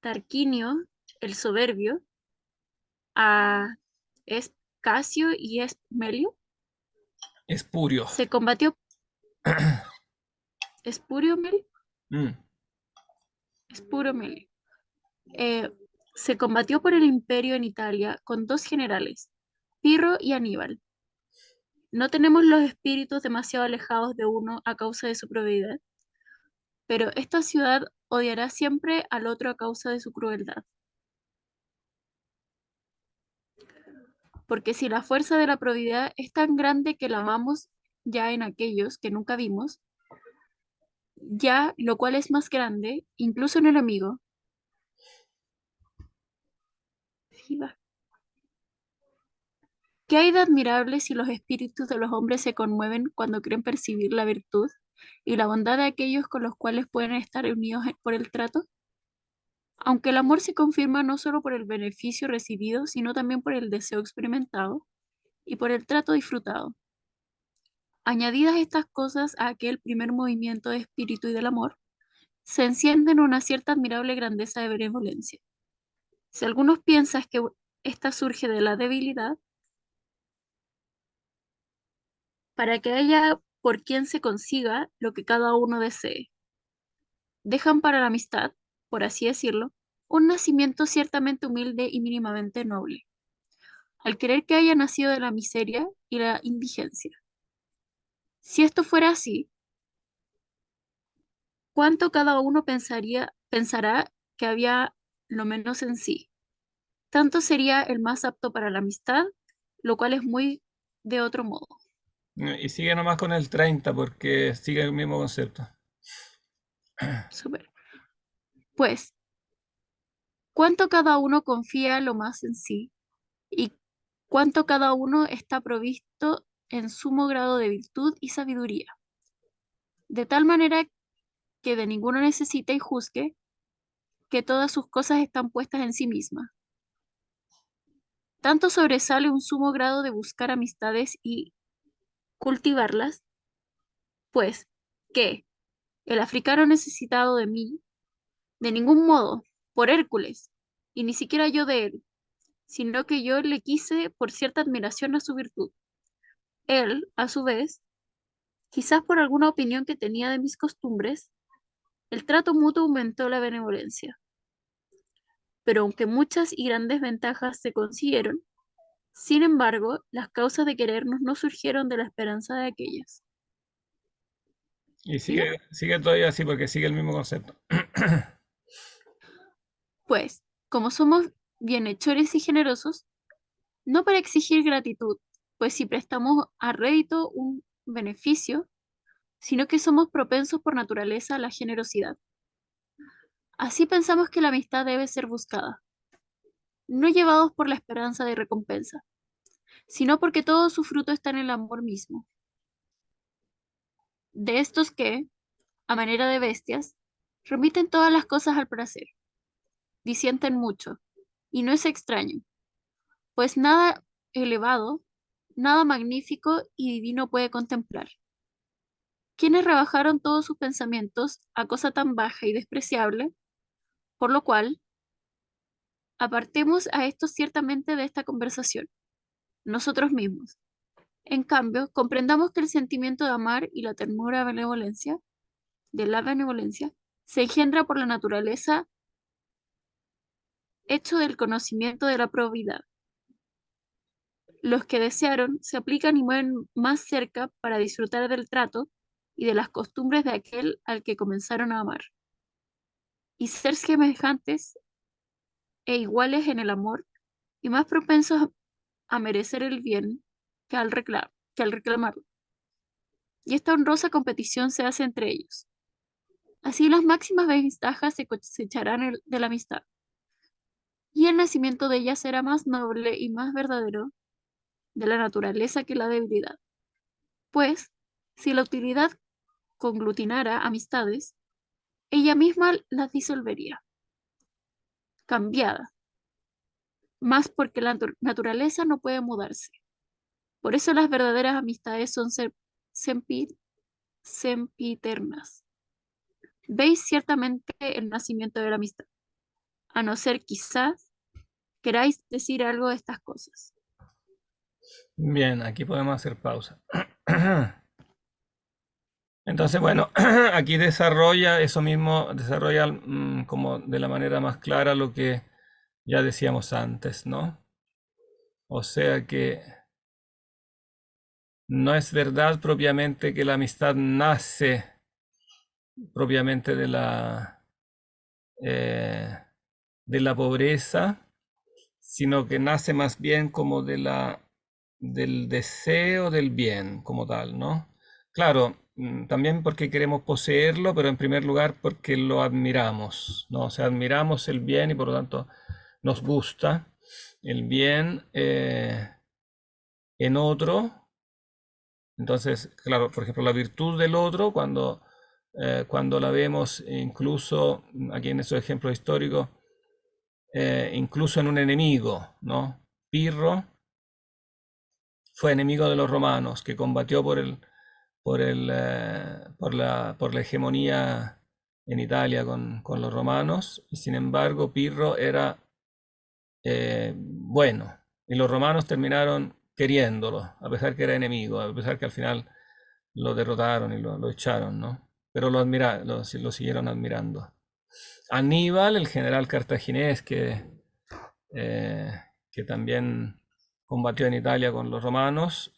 F: Tarquinio, el soberbio, a Casio y Melio?
A: Espurio.
F: Se combatió. ¿Espurio Melio?
A: Mm.
F: Espurio Melio. Eh, Se combatió por el imperio en Italia con dos generales, Pirro y Aníbal. No tenemos los espíritus demasiado alejados de uno a causa de su probidad, pero esta ciudad odiará siempre al otro a causa de su crueldad. Porque si la fuerza de la probidad es tan grande que la amamos ya en aquellos que nunca vimos, ya lo cual es más grande, incluso en el amigo. Sí, va. ¿Qué hay de admirable si los espíritus de los hombres se conmueven cuando creen percibir la virtud y la bondad de aquellos con los cuales pueden estar unidos por el trato? Aunque el amor se confirma no solo por el beneficio recibido, sino también por el deseo experimentado y por el trato disfrutado. Añadidas estas cosas a aquel primer movimiento de espíritu y del amor, se enciende en una cierta admirable grandeza de benevolencia. Si algunos piensan que esta surge de la debilidad, para que haya por quien se consiga lo que cada uno desee, dejan para la amistad, por así decirlo, un nacimiento ciertamente humilde y mínimamente noble, al querer que haya nacido de la miseria y la indigencia. Si esto fuera así, ¿cuánto cada uno pensará que había lo menos en sí? Tanto sería el más apto para la amistad, lo cual es muy de otro modo.
A: Y sigue nomás con el 30 porque sigue el mismo concepto.
F: Súper. Pues, ¿cuánto cada uno confía lo más en sí? ¿Y cuánto cada uno está provisto en sumo grado de virtud y sabiduría? De tal manera que de ninguno necesita y juzgue que todas sus cosas están puestas en sí mismas. Tanto sobresale un sumo grado de buscar amistades y cultivarlas, pues que el africano necesitado de mí, de ningún modo, por Hércules, y ni siquiera yo de él, sino que yo le quise por cierta admiración a su virtud. Él, a su vez, quizás por alguna opinión que tenía de mis costumbres, el trato mutuo aumentó la benevolencia. Pero aunque muchas y grandes ventajas se consiguieron, sin embargo, las causas de querernos no surgieron de la esperanza de aquellas.
A: Y
F: ¿Sigo?
A: sigue todavía así porque sigue el mismo concepto.
F: Pues, como somos bienhechores y generosos, no para exigir gratitud, pues si prestamos a rédito un beneficio, sino que somos propensos por naturaleza a la generosidad. Así pensamos que la amistad debe ser buscada, no llevados por la esperanza de recompensa, sino porque todo su fruto está en el amor mismo. de estos que, a manera de bestias, remiten todas las cosas al placer, disienten mucho, y no es extraño, pues nada elevado, nada magnífico y divino puede contemplar. Quienes rebajaron todos sus pensamientos a cosa tan baja y despreciable, por lo cual, apartemos a estos ciertamente de esta conversación, nosotros mismos. En cambio, comprendamos que el sentimiento de amar y la ternura de la benevolencia, se engendra por la naturaleza, hecho del conocimiento de la probidad. Los que desearon se aplican y mueven más cerca para disfrutar del trato y de las costumbres de aquel al que comenzaron a amar, y ser semejantes e iguales en el amor y más propensos a merecer el bien que al reclamarlo. Y esta honrosa competición se hace entre ellos. Así las máximas ventajas se cosecharán de la amistad, y el nacimiento de ella será más noble y más verdadero de la naturaleza que la debilidad. Pues, si la utilidad conglutinara amistades, ella misma las disolvería, cambiada, más porque la naturaleza no puede mudarse. Por eso las verdaderas amistades son sempiternas. Veis ciertamente el nacimiento de la amistad, a no ser quizás queráis decir algo de estas cosas.
A: Bien, aquí podemos hacer pausa. Entonces, bueno, aquí desarrolla eso mismo, desarrolla como de la manera más clara lo que ya decíamos antes, ¿no? O sea que no es verdad propiamente que la amistad nace propiamente de la pobreza, sino que nace más bien como del deseo del bien como tal, ¿no? Claro, también porque queremos poseerlo, pero en primer lugar porque lo admiramos, ¿no? O sea, admiramos el bien y por lo tanto nos gusta el bien en otro. Entonces, claro, por ejemplo, la virtud del otro, cuando la vemos incluso, aquí en esos ejemplos históricos, incluso en un enemigo, ¿no? Pirro fue enemigo de los romanos, que combatió por la hegemonía en Italia con los romanos, y sin embargo Pirro era bueno, y los romanos terminaron queriéndolo, a pesar que era enemigo, a pesar que al final lo derrotaron y lo echaron, ¿no? Pero lo siguieron admirando. Aníbal, el general cartaginés que también combatió en Italia con los romanos,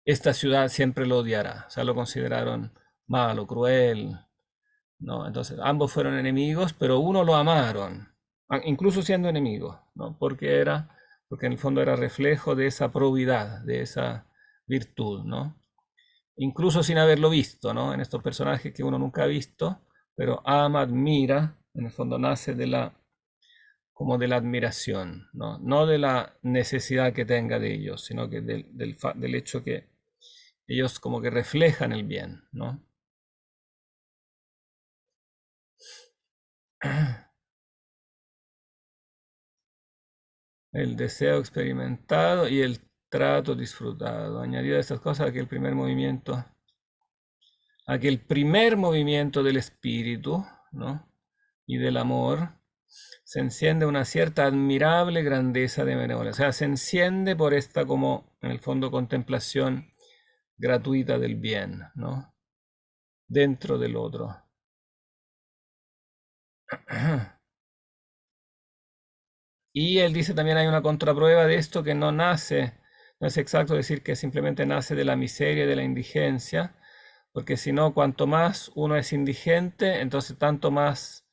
A: esta ciudad siempre lo odiará, o sea, lo consideraron malo, cruel, ¿no? Entonces, ambos fueron enemigos, pero uno lo amaron, incluso siendo enemigos, ¿no? Porque en el fondo era reflejo de esa probidad, de esa virtud, ¿no? Incluso sin haberlo visto, ¿no? En estos personajes que uno nunca ha visto, pero ama, admira, en el fondo nace como de la admiración, ¿no? No de la necesidad que tenga de ellos, sino que del hecho que ellos como que reflejan el bien, ¿no? El deseo experimentado y el trato disfrutado. Añadido a estas cosas aquel primer movimiento del espíritu, ¿no? Y del amor, se enciende una cierta admirable grandeza de benevolencia. O sea, se enciende por esta como, en el fondo, contemplación gratuita del bien, ¿no? Dentro del otro. Y él dice también hay una contraprueba de esto que no es exacto decir que simplemente nace de la miseria y de la indigencia, porque si no, cuanto más uno es indigente, entonces tanto más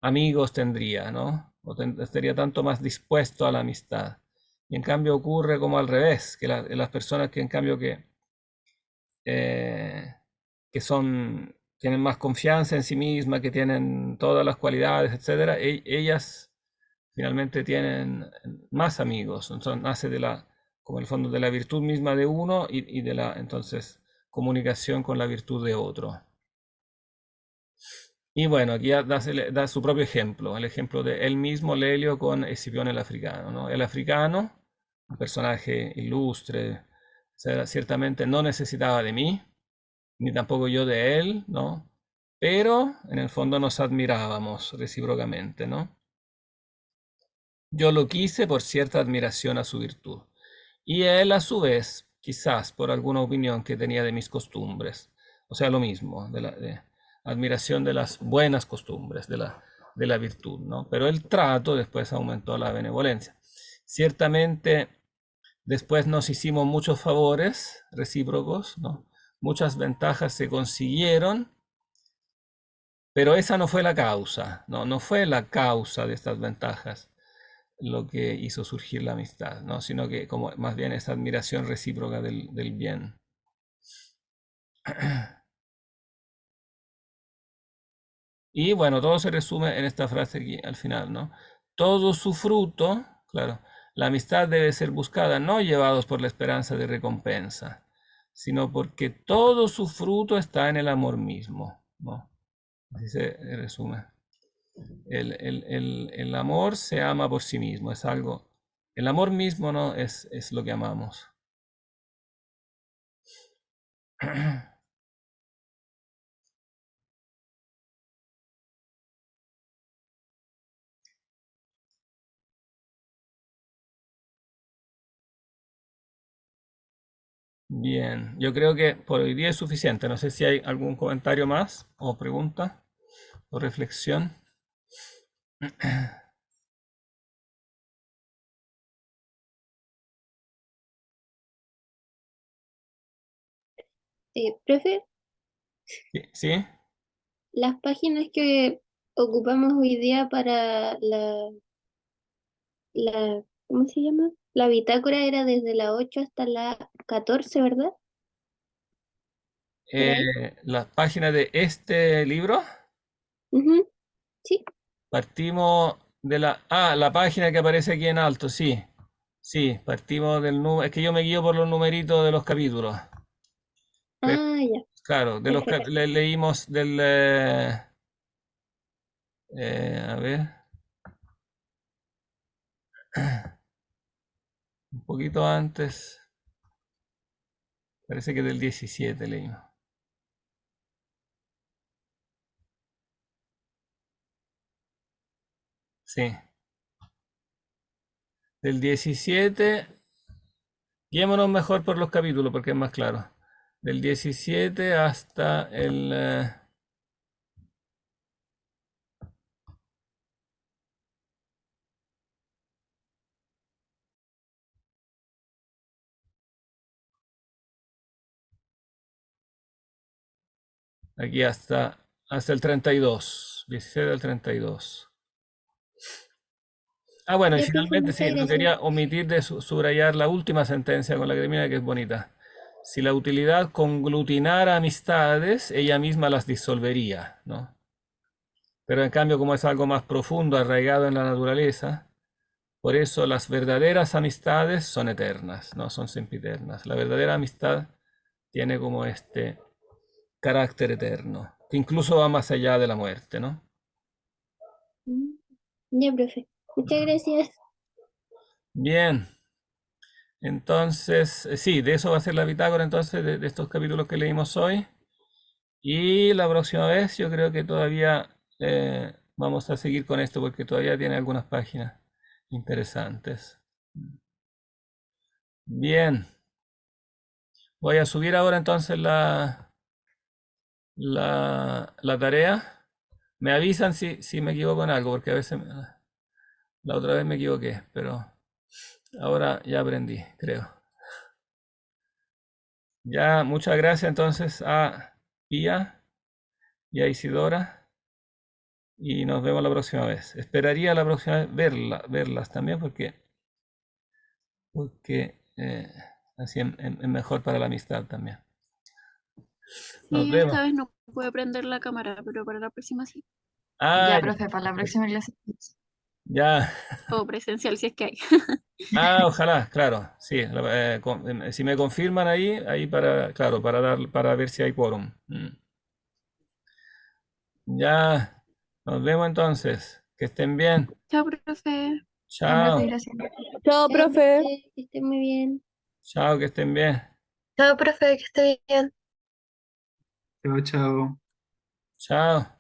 A: amigos tendría, ¿no? Estaría tanto más dispuesto a la amistad. Y en cambio ocurre como al revés, que las personas que en cambio eh, que tienen más confianza en sí mismas, que tienen todas las cualidades, etcétera, ellas finalmente tienen más amigos. Entonces nace como el fondo de la virtud misma de uno y entonces comunicación con la virtud de otro. Y bueno, aquí da su propio ejemplo, el ejemplo de él mismo, Lelio, con Escipión el africano, ¿no? El africano, un personaje ilustre, ciertamente no necesitaba de mí, ni tampoco yo de él, ¿no? Pero en el fondo nos admirábamos recíprocamente, ¿no? Yo lo quise por cierta admiración a su virtud, y él a su vez, quizás por alguna opinión que tenía de mis costumbres, o sea, lo mismo, de admiración de las buenas costumbres, de la virtud, ¿no? Pero el trato después aumentó la benevolencia. Ciertamente, después nos hicimos muchos favores recíprocos, ¿no? Muchas ventajas se consiguieron, pero esa no fue la causa, ¿no? No fue la causa de estas ventajas lo que hizo surgir la amistad, ¿no? Sino que como más bien esa admiración recíproca del bien. Y bueno, todo se resume en esta frase aquí al final, ¿no? Todo su fruto, claro, la amistad debe ser buscada, no llevados por la esperanza de recompensa, sino porque todo su fruto está en el amor mismo, ¿no? Así se resume. El amor se ama por sí mismo, es algo, el amor mismo, ¿no? Es lo que amamos. Bien, yo creo que por hoy día es suficiente. No sé si hay algún comentario más o pregunta o reflexión.
H: Profe,
A: ¿Sí?
H: las páginas que ocupamos hoy día para ¿cómo se llama? La bitácora era desde la 8 hasta la 14, ¿verdad? Por ahí.
A: La página de este libro,
H: Ujú, sí.
A: partimos de la página que aparece aquí en alto, sí. Sí, partimos del número, es que yo me guío por los numeritos de los capítulos. Pero,
H: Ah, ya,
A: claro,
H: perfecto.
A: leímos del, a ver, un poquito antes, parece que del 17 leímos. Sí, del 17, guiémonos mejor por los capítulos porque es más claro. Del 17 hasta el... aquí hasta el 32, 17 al 32. Ah, bueno, y
H: Ya, profe,
A: finalmente
H: muchas
A: sí, no
H: gracias.
A: quería omitir de subrayar la última sentencia con la que termina, que es bonita. Si la utilidad conglutinara amistades, ella misma las disolvería, ¿no? Pero en cambio, como es algo más profundo, arraigado en la naturaleza, por eso las verdaderas amistades son eternas, no son sempiternas. La verdadera amistad tiene como este carácter eterno, que incluso va más allá de la muerte, ¿no?
H: Mm, ya, profe, muchas gracias.
A: Bien, entonces, sí, de eso va a ser la bitácora entonces, de estos capítulos que leímos hoy. Y la próxima vez yo creo que todavía vamos a seguir con esto porque todavía tiene algunas páginas interesantes. Bien, voy a subir ahora entonces la tarea. Me avisan si me equivoco en algo, porque a veces la otra vez me equivoqué, pero ahora ya aprendí, creo. Ya, muchas gracias entonces a Pía y a Isidora y nos vemos la próxima vez. Esperaría la próxima vez verlas también porque así es mejor para la amistad también. Nos
F: Sí,
A: vemos.
F: esta vez no pude prender la cámara, pero para la próxima sí.
A: Ah,
B: Ya,
A: ya.
B: profe, para la próxima clase.
A: Ya.
F: o presencial si es que hay.
A: Ah, ojalá, claro, sí. Si me confirman ahí para, claro, para ver si hay quórum. Ya, nos vemos entonces. Que estén bien.
F: Chao, profe.
B: Chao, profe,
A: Chao,
B: gracias.
E: Chao,
H: Chao,
E: profe.
H: profe, que esté muy bien.
A: chao, que estén bien.
G: Chao, profe, que esté bien.
C: Chao, chao.
A: Chao.